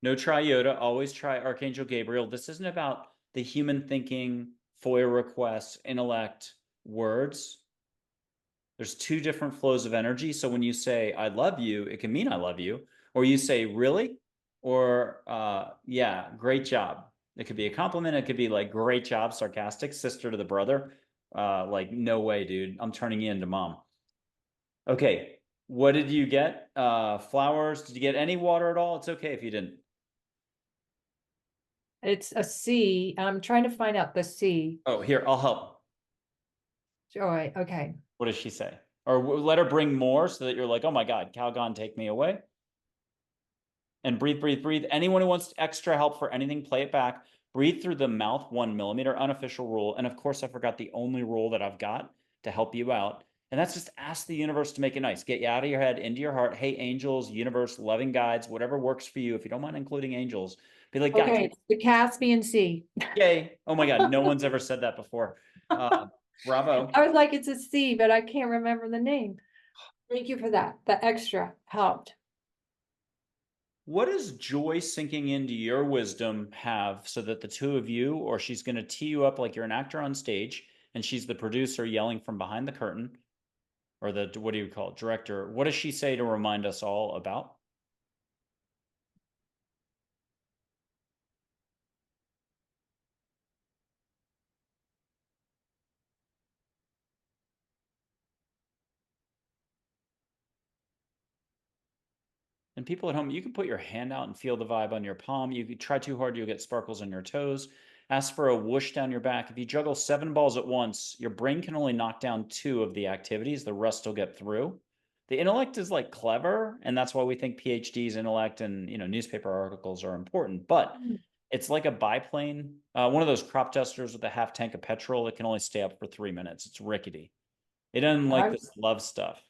No Triota, always try Archangel Gabriel. This isn't about the human thinking, FOIA requests, intellect, words. There's two different flows of energy. So when you say, I love you, it can mean I love you. Or you say, really? Or, yeah, great job. It could be a compliment. It could be like, great job, sarcastic, sister to the brother. Like, no way, dude. I'm turning you into mom. Okay. What did you get? Flowers. Did you get any water at all? It's okay if you didn't. It's a sea. I'm trying to find out the sea. Oh, here, I'll help. Joy. Okay. What does she say? Or let her bring more so that you're like, oh my God, Calgon, take me away. And breathe, breathe, breathe. Anyone who wants extra help for anything, play it back. Breathe through the mouth, 1 millimeter, unofficial rule. And of course, I forgot the only rule that I've got to help you out. And that's just ask the universe to make it nice. Get you out of your head, into your heart. Hey, angels, universe, loving guides, whatever works for you. If you don't mind including angels, be like, guys, Okay. It's the Caspian Sea. yay. Oh my God, no one's ever said that before. Bravo. I was like, it's a sea, but I can't remember the name. Thank you for that. The extra helped. What does Joy sinking into your wisdom have so that the two of you, or she's going to tee you up like you're an actor on stage and she's the producer yelling from behind the curtain, or the, what do you call it, director? What does she say to remind us all about? And people at home, you can put your hand out and feel the vibe on your palm. You could try too hard, you'll get sparkles on your toes. Ask for a whoosh down your back. If you juggle 7 balls at once, your brain can only knock down 2 of the activities. The rest will get through. The intellect is like clever, and that's why we think PhDs, intellect, and newspaper articles are important. But Mm. it's like a biplane, one of those crop dusters with a half tank of petrol. It can only stay up for 3 minutes. It's rickety. It doesn't like I'm, this love stuff.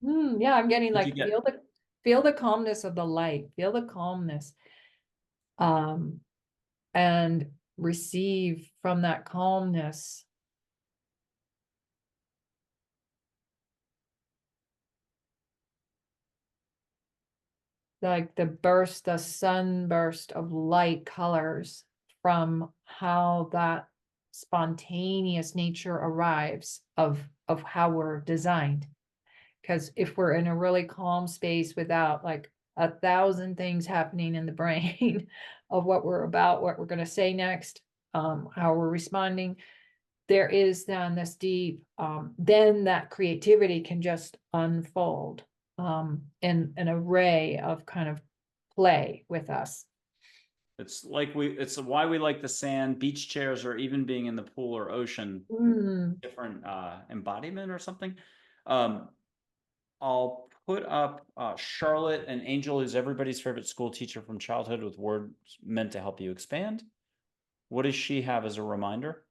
yeah, I'm getting Did you like, get feel the calmness of the light, feel the calmness. Um, and receive from that calmness. Like the sunburst of light colors from how that spontaneous nature arrives of how we're designed. Because if we're in a really calm space without like 1,000 things happening in the brain of what we're about, what we're going to say next, how we're responding, there is then this deep, then that creativity can just unfold in an array of kind of play with us. it's why we like the sand, beach chairs, or even being in the pool or ocean, Mm, different embodiment or something. Um, I'll put up Charlotte, and Angel, who's everybody's favorite school teacher from childhood with words meant to help you expand. What does she have as a reminder?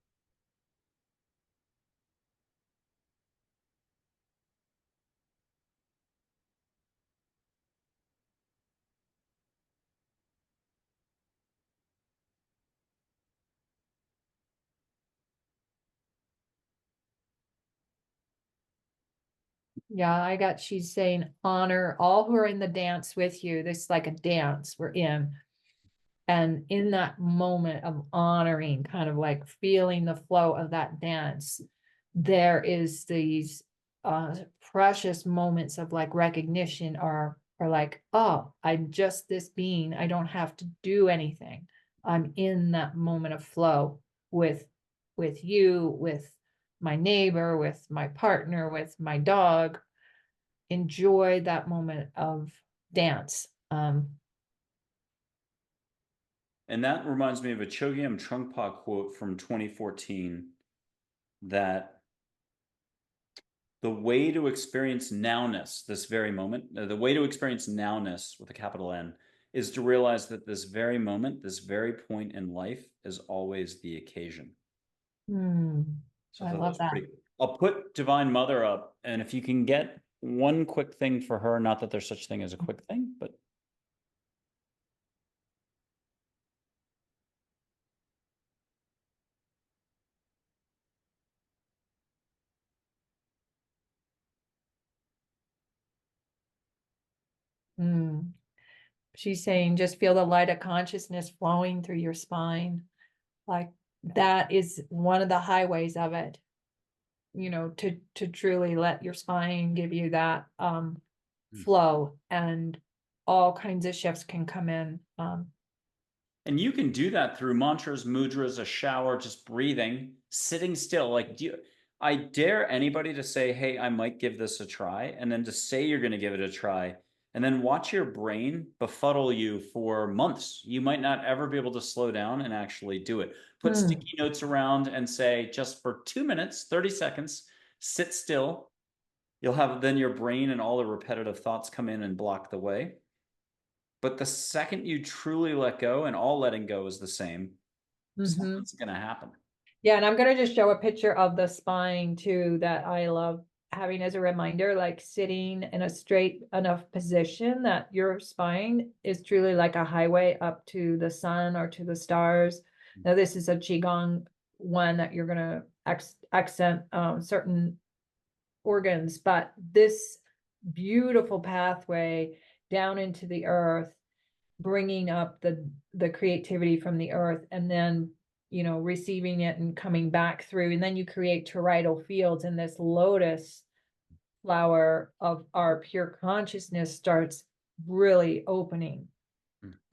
yeah, she's saying honor all who are in the dance with you. This is like a dance we're in. And in that moment of honoring, kind of like feeling the flow of that dance, there is these precious moments of like recognition or like, oh, I'm just this being. I don't have to do anything. I'm in that moment of flow with you, with my neighbor, with my partner, with my dog. Enjoy that moment of dance. And that reminds me of a Chogyam Trungpa quote from 2014 that the way to experience nowness, this very moment, the way to experience nowness with a capital N, is to realize that this very moment, this very point in life is always the occasion. So I I thought that love was that. pretty cool. I'll put Divine Mother up, and if you can get one quick thing for her, not that there's such thing as a quick thing, but Mm. She's saying just feel the light of consciousness flowing through your spine. Like that is one of the highways of it, to truly let your spine give you that flow, and all kinds of shifts can come in. and you can do that through mantras, mudras, a shower, just breathing, sitting still. Like, I dare anybody to say, hey, I might give this a try, and then to say you're going to give it a try, and then watch your brain befuddle you for months. You might not ever be able to slow down and actually do it. Put Mm, sticky notes around and say, just for 2 minutes, 30 seconds, sit still. You'll have then your brain and all the repetitive thoughts come in and block the way. But the second you truly let go, and all letting go is the same, mhm. something's going to happen. Yeah, and I'm gonna just show a picture of the spine too that I love having as a reminder, like sitting in a straight enough position that your spine is truly like a highway up to the sun or to the stars. Now, this is a Qigong one that you're gonna accent certain organs, but this beautiful pathway down into the earth, bringing up the creativity from the earth, and then receiving it and coming back through, and then you create toroidal fields, and this lotus flower of our pure consciousness starts really opening.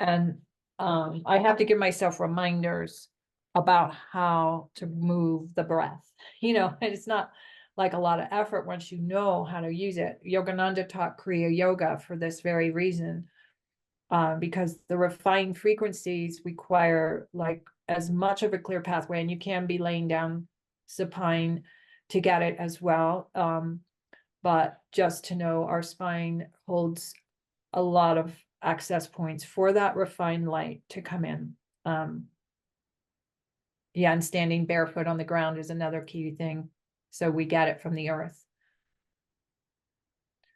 And I have to give myself reminders about how to move the breath, and it's not like a lot of effort once you know how to use it. Yogananda taught Kriya Yoga for this very reason, because the refined frequencies require like as much of a clear pathway, and you can be laying down supine to get it as well. But just to know our spine holds a lot of access points for that refined light to come in. Yeah, and standing barefoot on the ground is another key thing. So we get it from the earth.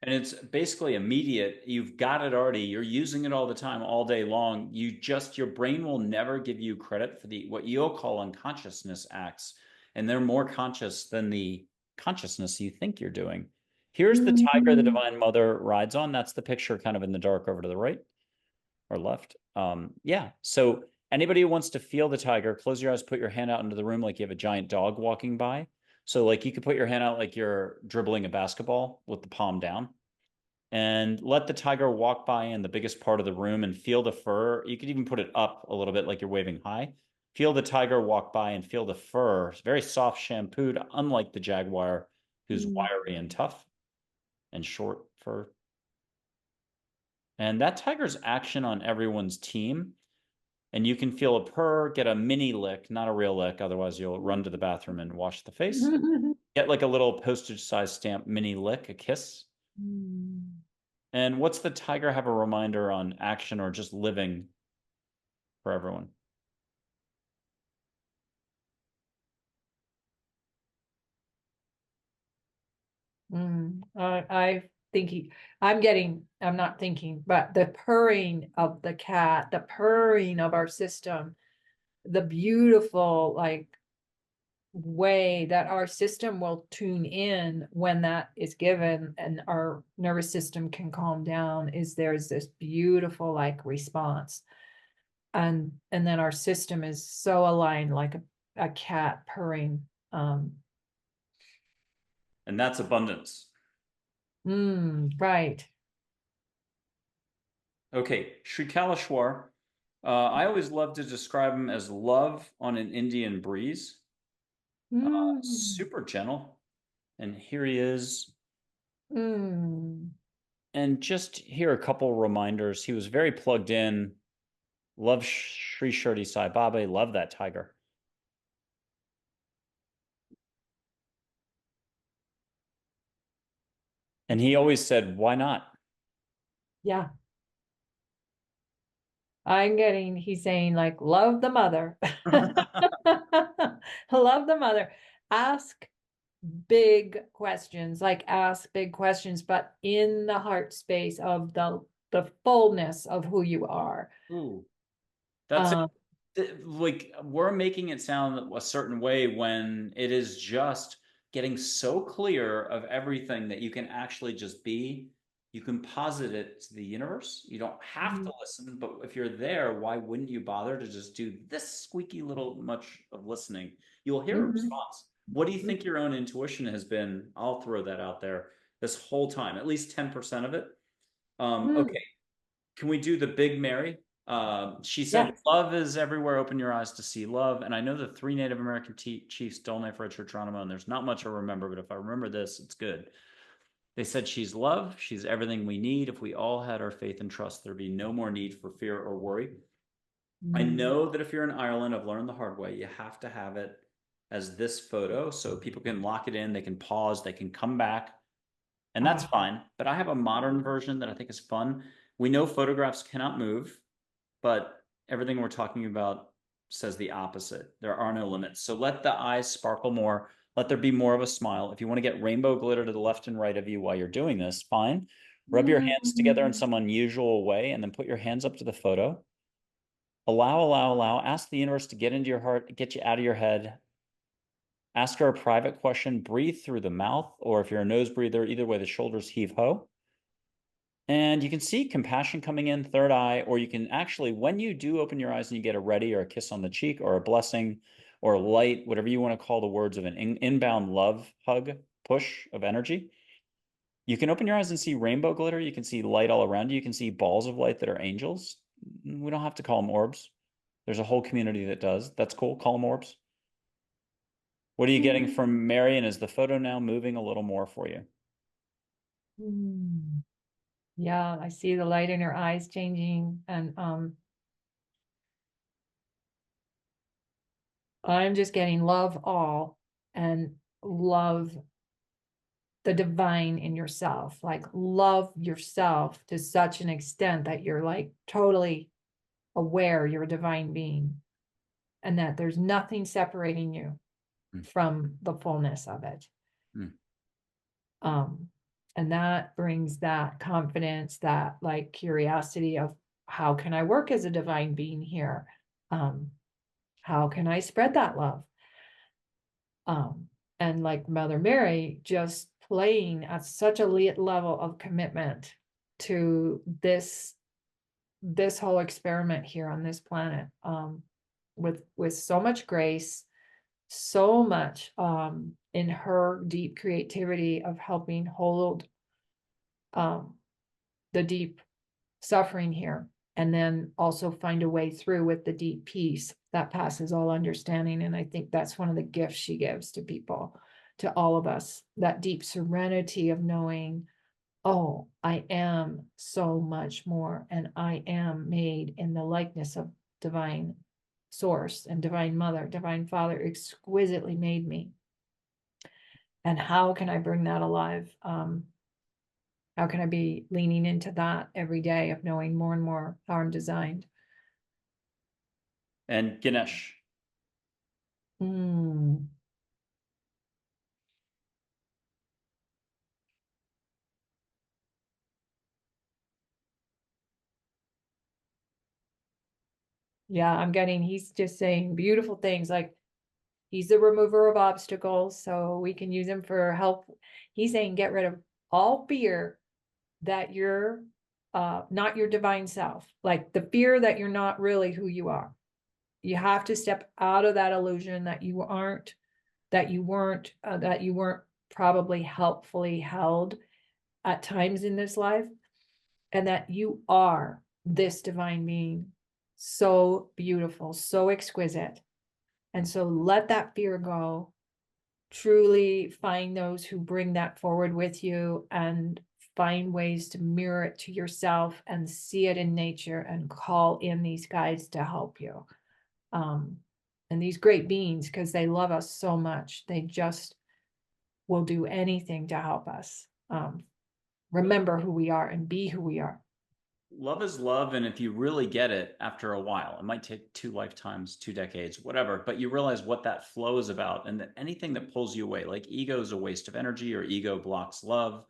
And it's basically immediate. You've got it already. You're using it all the time, all day long. Your brain will never give you credit for what you'll call unconsciousness acts. And they're more conscious than the consciousness you think you're doing. Here's the tiger the Mm. Divine Mother rides on. That's the picture kind of in the dark over to the right or left. Yeah. So anybody who wants to feel the tiger, close your eyes, put your hand out into the room like you have a giant dog walking by. So like you could put your hand out like you're dribbling a basketball with the palm down and let the tiger walk by in the biggest part of the room and feel the fur. You could even put it up a little bit like you're waving high. Feel the tiger walk by and feel the fur. It's very soft, shampooed, unlike the jaguar, who's Mm. wiry and tough and short fur. And that tiger's action on everyone's team. And you can feel a purr, get a mini lick, not a real lick, otherwise you'll run to the bathroom and wash the face. Get like a little postage size stamp mini lick, a kiss. Mm. And what's the tiger have a reminder on action or just living for everyone? I thinking, I'm not thinking, but the purring of the cat, the purring of our system, the beautiful like way that our system will tune in when that is given and our nervous system can calm down is there's this beautiful like response. And then our system is so aligned like a cat purring. And that's abundance. Right. Okay, Sri Kalashwar. I always love to describe him as love on an Indian breeze. Mm. Super gentle. And here he is. Mm. And just here a couple reminders. He was very plugged in. Love Sri Shirdi Sai Baba. Love that tiger. And he always said, why not? Yeah. He's saying like, love the mother. Love the mother. Ask big questions, like ask big questions, but in the heart space of the fullness of who you are. Ooh, that's Um, like we're making it sound a certain way when it is just getting so clear of everything that you can actually just be. You can posit it to the universe. You don't have to mhm, listen, but if you're there, why wouldn't you bother to just do this squeaky little much of listening? You'll hear a mhm, response. What do you think your own intuition has been? I'll throw that out there this whole time, at least 10% of it. mhm. Okay, can we do the big Mary? She said, Yes. love is everywhere. Open your eyes to see love. And I know the three Native American chiefs, Dolne, Fred, Geronimo, and there's not much I remember, but if I remember this, it's good. They said she's love. She's everything we need. If we all had our faith and trust, there'd be no more need for fear or worry. I Mm. know that if you're in Ireland, I've learned the hard way. You have to have it as this photo so people can lock it in, they can pause, they can come back, and that's Ah. fine. But I have a modern version that I think is fun. We know photographs cannot move, but everything we're talking about says the opposite. There are no limits. So let the eyes sparkle more. Let there be more of a smile. If you want to get rainbow glitter to the left and right of you while you're doing this, fine. Rub your hands together in Mm. some unusual way and then put your hands up to the photo. Allow. Ask the universe to get into your heart, get you out of your head. Ask her a private question. Breathe through the mouth, or if you're a nose breather, either way, the shoulders heave ho. And you can see compassion coming in, third eye, or you can actually, when you do open your eyes and you get a ready or a kiss on the cheek or a blessing or a light, whatever you want to call the words of an inbound love hug, push of energy, you can open your eyes and see rainbow glitter. You can see light all around you. You can see balls of light that are angels. We don't have to call them orbs. There's a whole community that does. That's cool. Call them orbs. What are you getting from Mary? And is the photo now moving a little more for you? Mm. Yeah, I see the light in her eyes changing, and I'm just getting love all, and love the divine in yourself. Like, love yourself to such an extent that you're like totally aware you're a divine being, and that there's nothing separating you Mm, from the fullness of it. mm, Um, and that brings that confidence, that like curiosity of, how can I work as a divine being here? Um, how can I spread that love? Um, and like Mother Mary, just playing at such a level of commitment to this whole experiment here on this planet, with so much grace, so much in her deep creativity of helping hold um, the deep suffering here, and then also find a way through with the deep peace that passes all understanding. And I think that's one of the gifts she gives to people, to all of us, that deep serenity of knowing, oh, I am so much more, and I am made in the likeness of divine source and divine mother, divine father exquisitely made me. And how can I bring that alive? How can I be leaning into that every day of knowing more and more how I'm designed? and Ganesh. Mm, yeah, he's just saying beautiful things, like he's the remover of obstacles, so we can use him for help. He's saying get rid of all fear that you're not your divine self, like the fear that you're not really who you are. You have to step out of that illusion that you aren't, that you weren't probably helpfully held at times in this life, and that you are this divine being, so beautiful, so exquisite. And so let that fear go. Truly find those who bring that forward with you, and find ways to mirror it to yourself and see it in nature, and call in these guides to help you. Um, and these great beings, because they love us so much, they just will do anything to help us remember who we are and be who we are. Love is love, and if you really get it after a while, it might take 2 lifetimes, 2 decades, whatever, but you realize what that flow is about, and that anything that pulls you away, like ego is a waste of energy, or ego blocks love.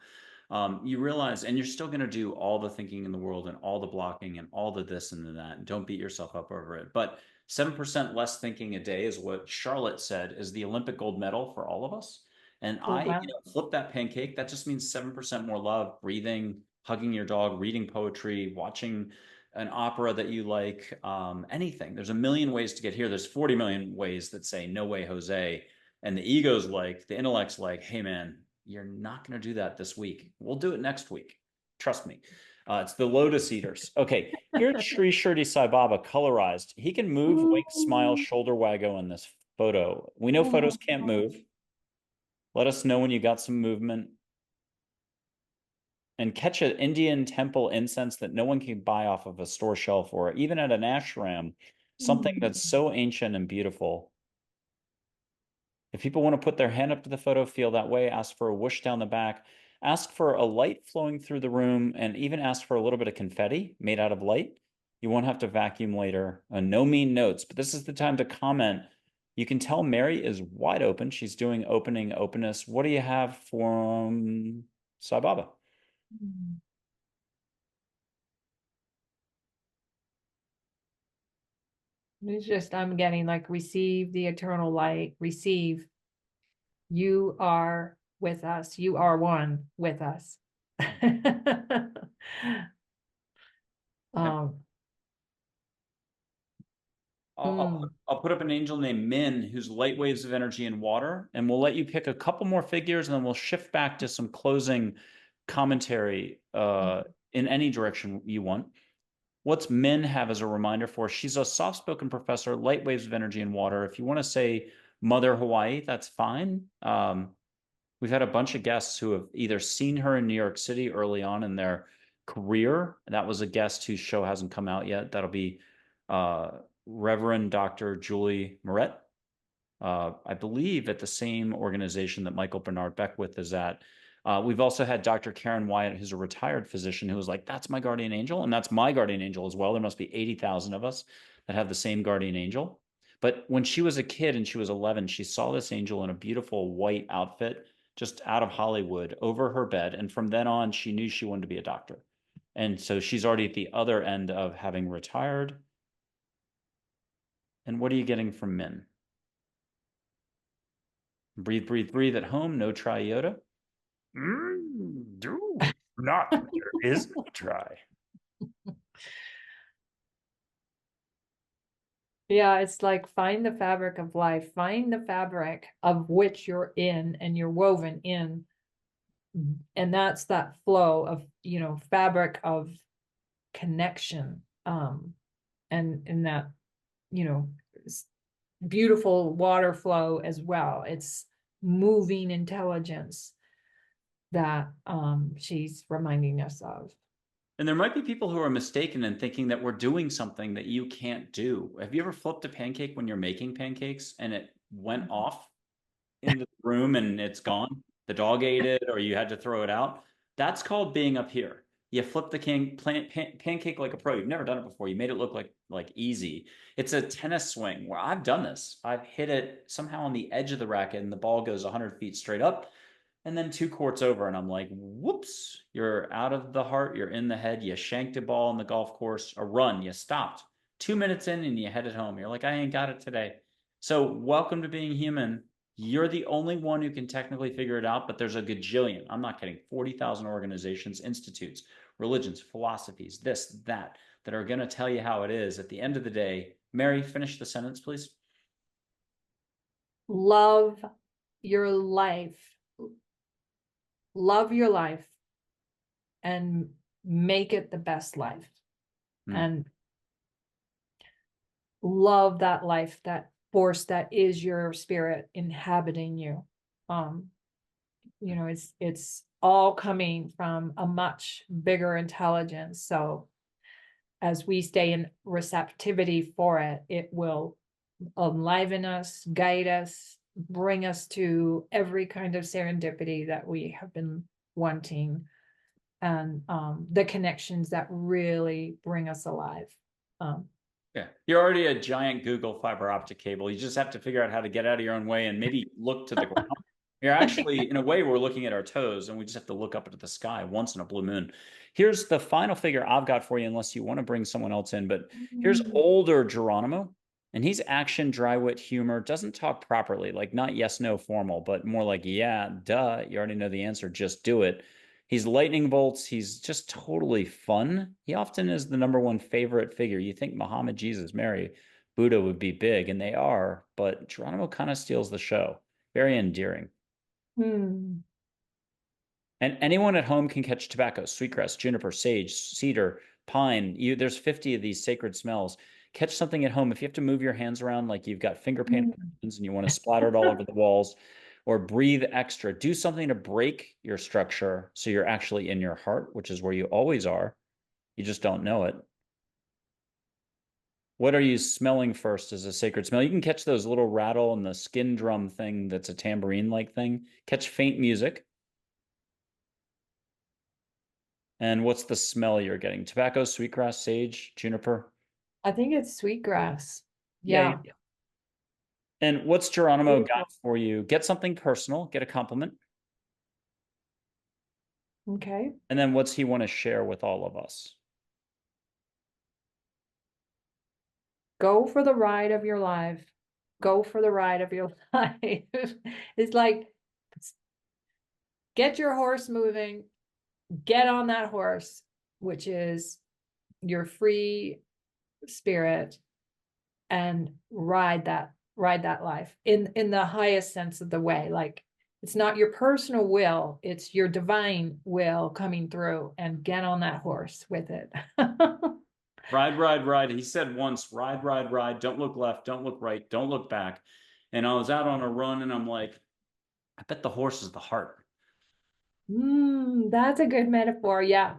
You realize, and you're still going to do all the thinking in the world, and all the blocking, and all the this and the that, and don't beat yourself up over it. But 7% less thinking a day is what Charlotte said is the Olympic gold medal for all of us. And Oh, I, wow. flip that pancake. That just means 7% more love, breathing, hugging your dog, reading poetry, watching an opera that you like, anything. There's a million ways to get here. There's 40 million ways that say, no way, Jose. And the ego's like, the intellect's like, hey, man, you're not going to do that this week. We'll do it next week. Trust me. It's the lotus eaters. Okay, here's Sri Shirdi Sai Baba colorized. He can move, wink, smile, Ooh, shoulder waggle in this photo. We know photos can't oh, move. Let us know when you got some movement. And catch an Indian temple incense that no one can buy off of a store shelf, or even at an ashram, something mm, that's so ancient and beautiful. If people want to put their hand up to the photo, feel that way, ask for a whoosh down the back, ask for a light flowing through the room, and even ask for a little bit of confetti made out of light. You won't have to vacuum later. No mean notes, but this is the time to comment. You can tell Mary is wide open. She's doing opening openness. What do you have from Sai Baba? mm. It's just, I'm getting like, receive the eternal light, receive, you are with us, you are one with us. Yep. um, I'll mm, I'll put up an angel named Min, who's light waves of energy in water, and we'll let you pick a couple more figures, and then we'll shift back to some closing commentary in any direction you want. What's Min have as a reminder for? She's a soft-spoken professor, light waves of energy in water. If you want to say Mother Hawaii, that's fine. We've had a bunch of guests who have either seen her in New York City early on in their career. That was a guest whose show hasn't come out yet. That'll be Reverend Dr. Julie Moret. I believe at the same organization that Michael Bernard Beckwith is at. We've also had Dr. Karen Wyatt, who's a retired physician, who was like, that's my guardian angel, and that's my guardian angel as well. There must be 80,000 of us that have the same guardian angel. But when she was a kid and she was 11, she saw this angel in a beautiful white outfit just out of Hollywood over her bed. And from then on, she knew she wanted to be a doctor. And so she's already at the other end of having retired. And what are you getting from Min? Breathe, breathe, breathe at home. No try Yoda. Do not. There is no try. Yeah, it's like find the fabric of life, find the fabric of which you're in and you're woven in. And that's that flow of, fabric of connection. And that, you know, beautiful water flow as well. It's moving intelligence that she's reminding us of. And there might be people who are mistaken in thinking that we're doing something that you can't do. Have you ever flipped a pancake when you're making pancakes and it went off in the room and it's gone? The dog ate it or you had to throw it out. That's called being up here. You flip the pancake like a pro. You've never done it before. You made it look like easy. It's a tennis swing where I've done this. I've hit it somehow on the edge of the racket and the ball goes 100 feet straight up and then 2 courts over. And I'm like, whoops, you're out of the heart. You're in the head. You shanked a ball on the golf course, a run. You stopped 2 minutes in and you headed home. You're like, I ain't got it today. So welcome to being human. You're the only one who can technically figure it out, but there's a gajillion. I'm not kidding. 40,000 organizations, institutes, religions, philosophies, this, that are going to tell you how it is. At the end of the day, Mary, finish the sentence, please. Love your life. Love your life and make it the best life. And love that life, that force that is your spirit inhabiting you. It's all coming from a much bigger intelligence. So as we stay in receptivity for it, it will enliven us, guide us, bring us to every kind of serendipity that we have been wanting, and the connections that really bring us alive. Yeah, you're already a giant Google fiber optic cable. You just have to figure out how to get out of your own way and maybe look to the ground. You're actually, in a way, we're looking at our toes and we just have to look up into the sky once in a blue moon. Here's the final figure I've got for you, unless you want to bring someone else in. But here's older Geronimo, and he's action, dry wit, humor, doesn't talk properly, like not yes, no formal, but more like, yeah, duh, you already know the answer, just do it. He's lightning bolts. He's just totally fun. He often is the #1 favorite figure. You think Muhammad, Jesus, Mary, Buddha would be big, and they are, but Geronimo kind of steals the show. Very endearing. Hmm. And anyone at home can catch tobacco, sweetgrass, juniper, sage, cedar, pine. There's 50 of these sacred smells. Catch something at home. If you have to move your hands around like you've got finger paint on your hands and you want to splatter it all over the walls, or breathe extra, do something to break your structure so you're actually in your heart, which is where you always are. You just don't know it. What are you smelling first as a sacred smell? You can catch those little rattle and the skin drum thing that's a tambourine-like thing. Catch faint music. And what's the smell you're getting? Tobacco, sweetgrass, sage, juniper? I think it's sweetgrass. Yeah. Yeah. And what's Geronimo Beautiful. got for you? Get something personal, get a compliment. Okay. And then what's he want to share with all of us? Go for the ride of your life. Go for the ride of your life. It's like, get your horse moving, get on that horse, which is your free spirit, and ride that life in the highest sense of the way. Like, it's not your personal will, it's your divine will coming through, and get on that horse with it. Ride, ride, ride. He said once, ride, ride, ride. Don't look left, don't look right, don't look back. And I was out on a run and I'm like, I bet the horse is the heart. That's a good metaphor. Yeah.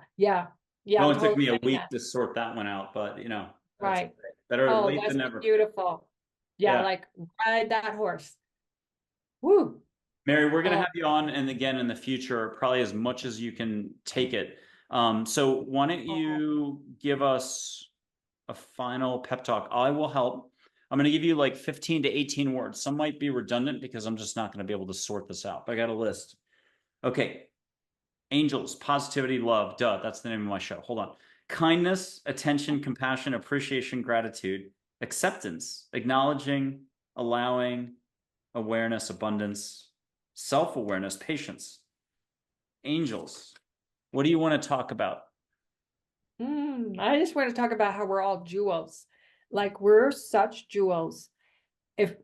It Yeah, I'm only took totally me a getting week that. to sort that one out, but you know, that's Right. okay. Better Oh, late that's than never. beautiful. Yeah, Yeah. like ride that horse. Woo. Mary, we're going to Oh, have you on and again in the future, probably as much as you can take it. So why don't oh. you give us a final pep talk? I will help. I'm going to give you like 15 to 18 words. Some might be redundant because I'm just not going to be able to sort this out. But I got a list. Okay. Angels, positivity, love. Duh, that's the name of my show. Hold on. Kindness, attention, compassion, appreciation, gratitude, acceptance, acknowledging, allowing, awareness, abundance, self awareness, patience. Angels, what do you want to talk about? I just want to talk about how we're all jewels. Like we're such jewels. If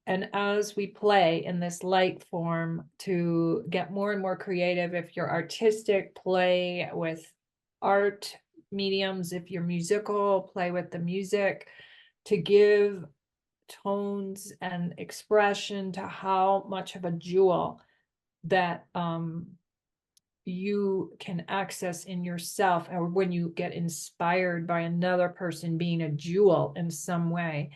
and as we play in this light form to get more and more creative, if you're artistic, play with art mediums, if you're musical, play with the music to give tones and expression to how much of a jewel that you can access in yourself, or when you get inspired by another person being a jewel in some way,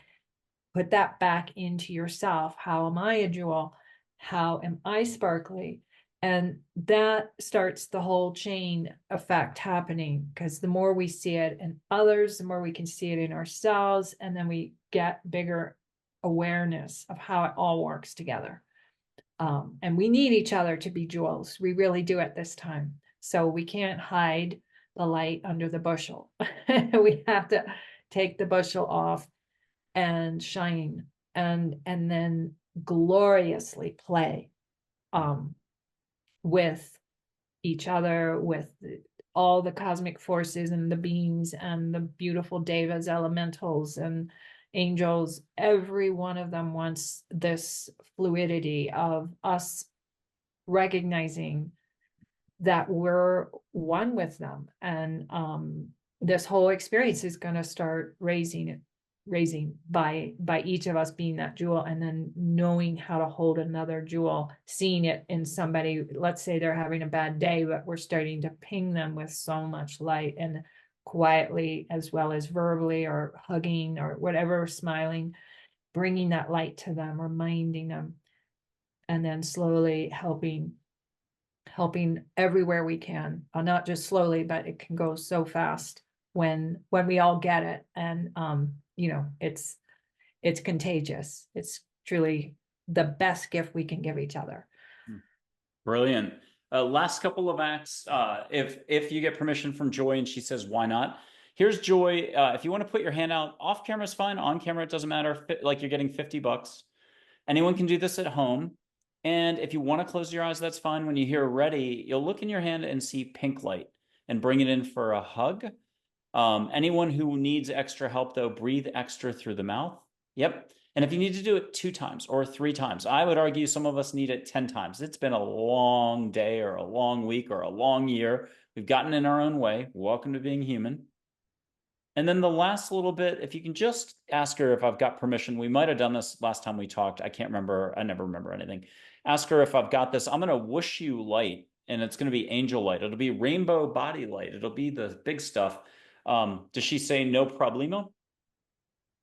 put that back into yourself. How am I a jewel? How am I sparkly? And that starts the whole chain effect happening, because the more we see it in others, the more we can see it in ourselves, and then we get bigger awareness of how it all works together. And we need each other to be jewels. We really do at this time. So we can't hide the light under the bushel. We have to take the bushel off and shine, and then gloriously play um with each other, with all the cosmic forces and the beings and the beautiful devas, elementals and angels. Every one of them wants this fluidity of us recognizing that we're one with them. And this whole experience is going to start raising by each of us being that jewel, and then knowing how to hold another jewel, seeing it in somebody. Let's say they're having a bad day, but we're starting to ping them with so much light, and quietly as well as verbally, or hugging or whatever, smiling, bringing that light to them, reminding them, and then slowly helping everywhere we can, not just slowly, but it can go so fast when we all get it. And it's contagious. It's truly the best gift we can give each other. Brilliant. Last couple of acts. If you get permission from Joy and she says why not, here's Joy. If you want to put your hand out, off camera is fine. On camera it doesn't matter. Like you're getting $50. Anyone can do this at home. And if you want to close your eyes, that's fine. When you hear ready, you'll look in your hand and see pink light and bring it in for a hug. Anyone who needs extra help, though, breathe extra through the mouth. Yep. And if you need to do it 2 times or 3 times, I would argue some of us need it 10 times. It's been a long day or a long week or a long year. We've gotten in our own way. Welcome to being human. And then the last little bit, if you can just ask her if I've got permission. We might have done this last time we talked. I can't remember. I never remember anything. Ask her if I've got this. I'm going to whoosh you light, and it's going to be angel light. It'll be rainbow body light. It'll be the big stuff. Does she say no problemo?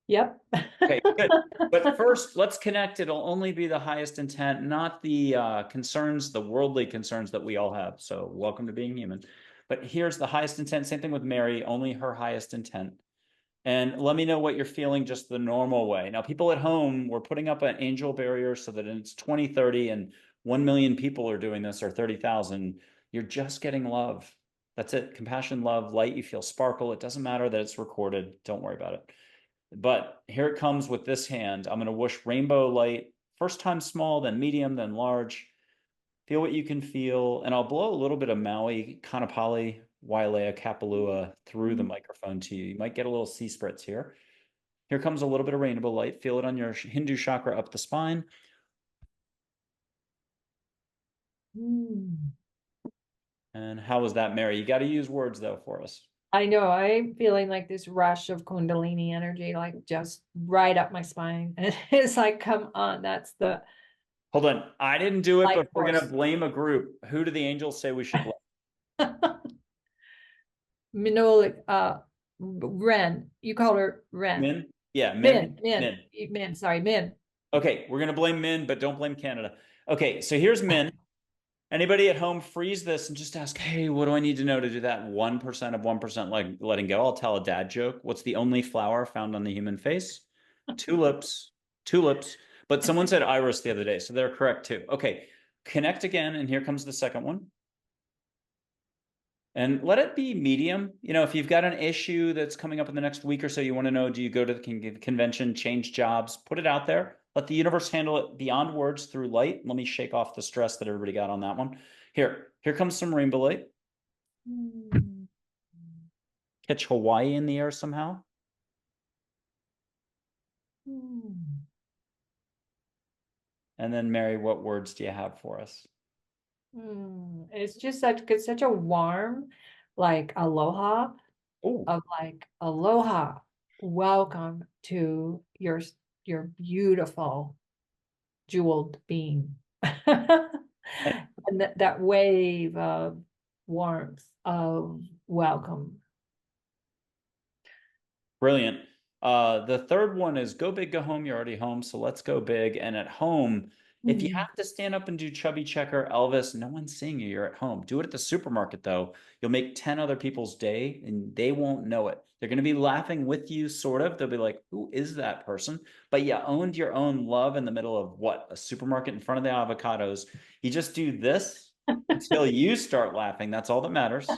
Yep. Okay, good. But first, let's connect. It'll only be the highest intent, not the concerns, the worldly concerns that we all have. So, welcome to being human. But here's the highest intent. Same thing with Mary, only her highest intent. And let me know what you're feeling just the normal way. Now, people at home, we're putting up an angel barrier so that it's 2030 and 1 million people are doing this, or 30,000. You're just getting love. That's it. Compassion, love, light. You feel sparkle. It doesn't matter that it's recorded. Don't worry about it. But here it comes with this hand. I'm going to whoosh rainbow light. First time small, then medium, then large. Feel what you can feel. And I'll blow a little bit of Maui, Kanapali, Wailea, Kapalua through the microphone to you. You might get a little sea spritz here. Here comes a little bit of rainbow light. Feel it on your Hindu chakra up the spine. Mm. And how was that, Mary? You got to use words, though, for us. I know, I'm feeling like this rush of Kundalini energy, like just right up my spine. And it's like, come on, that's the Hold on. I didn't do it, light but we're going to force. blame a group. Who do the angels say we should blame? Minolic, Ren, you call her Ren. Min? Yeah, Min. Min. Sorry, Min. Okay, we're gonna blame Min, but don't blame Canada. Okay, so here's Min. Anybody at home, freeze this and just ask, hey, what do I need to know to do that 1% of 1% like letting go? I'll tell a dad joke. What's the only flower found on the human face? Tulips. Tulips. But someone said iris the other day, so they're correct too. Okay, connect again, and here comes the second one. And let it be medium. You know, if you've got an issue that's coming up in the next week or so, you want to know, do you go to the convention, change jobs, put it out there, let the universe handle it beyond words through light. Let me shake off the stress that everybody got on that one. Here comes some rainbow light. Mm. Catch Hawaii in the air somehow. Mm. And then Mary, what words do you have for us? It's just such a warm, like aloha, Oh, of like aloha, welcome to your beautiful jeweled being. And that wave of warmth of welcome. brilliant. The third one is go big, go home. You're already home, so let's go big. And at home, if you Mm. have to stand up and do Chubby Checker, Elvis, no one's seeing you. You're at home. Do it at the supermarket, though. You'll make 10 other people's day, and they won't know it. They're going to be laughing with you, sort of. They'll be like, who is that person? But you owned your own love in the middle of what? A supermarket in front of the avocados. You just do this until you start laughing. That's all that matters.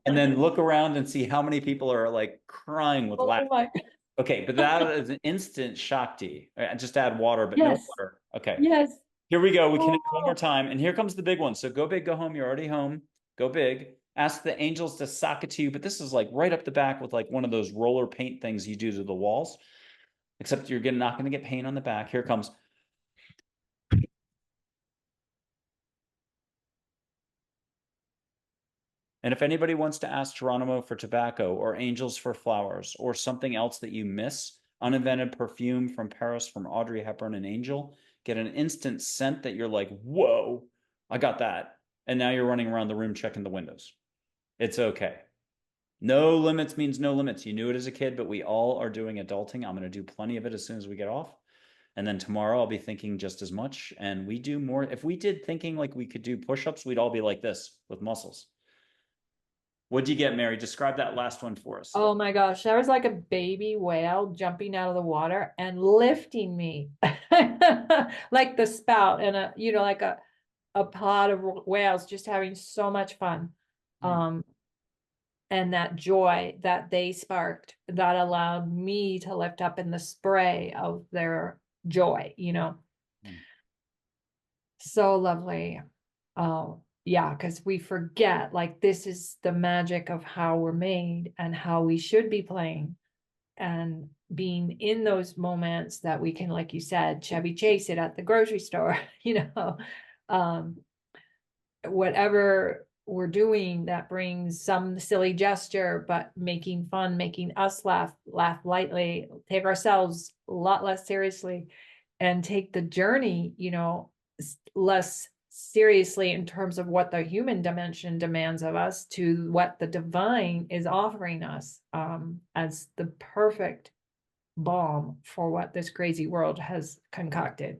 And then look around and see how many people are like crying with Oh laughter. my, Okay, but that is an instant Shakti. Just add water, but no yes, water. Okay, yes. here we go. We Oh, connect one more time. And here comes the big one. So go big, go home. You're already home. Go big. Ask the angels to sock it to you. But this is like right up the back with like one of those roller paint things you do to the walls, except you're not going to get paint on the back. Here it comes. And if anybody wants to ask Geronimo for tobacco or angels for flowers or something else that you miss, uninvented perfume from Paris from Audrey Hepburn and Angel, get an instant scent that you're like, whoa, I got that. And now you're running around the room checking the windows. It's okay. No limits means no limits. You knew it as a kid, but we all are doing adulting. I'm going to do plenty of it as soon as we get off. And then tomorrow I'll be thinking just as much. And we do more. If we did thinking like we could do push ups, we'd all be like this with muscles. What'd you get, Mary? Describe that last one for us. oh my gosh, that was like a baby whale jumping out of the water and lifting me. Like the spout and like a pod of whales just having so much fun. Mm. Um, and that joy that they sparked that allowed me to lift up in the spray of their joy. Mm. So lovely. Oh, yeah, because we forget like this is the magic of how we're made and how we should be playing and being in those moments that we can, like you said, Chevy Chase it at the grocery store, um, whatever we're doing that brings some silly gesture, but making fun, making us laugh lightly, take ourselves a lot less seriously, and take the journey, less seriously in terms of what the human dimension demands of us to what the divine is offering us as the perfect balm for what this crazy world has concocted.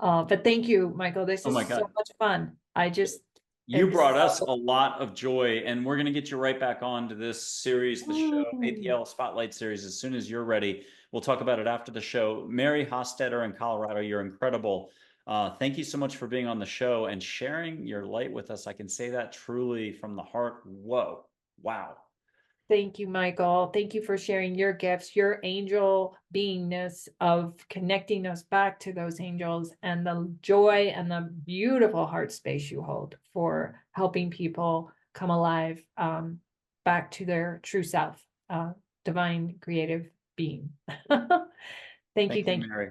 But thank you, Michael. This Oh my is so God. much fun. I just You am brought us so. a lot of joy, and we're going to get you right back on to this series, the show, Mm. APL Spotlight Series, as soon as you're ready. We'll talk about it after the show. Mary Hostetter in Colorado, you're incredible. Thank you so much for being on the show and sharing your light with us. I can say that truly from the heart. Whoa. Wow. Thank you, Michael. Thank you for sharing your gifts, your angel beingness of connecting us back to those angels and the joy and the beautiful heart space you hold for helping people come alive back to their true self, divine creative being. Thank you. Thank you, Thank you. Mary.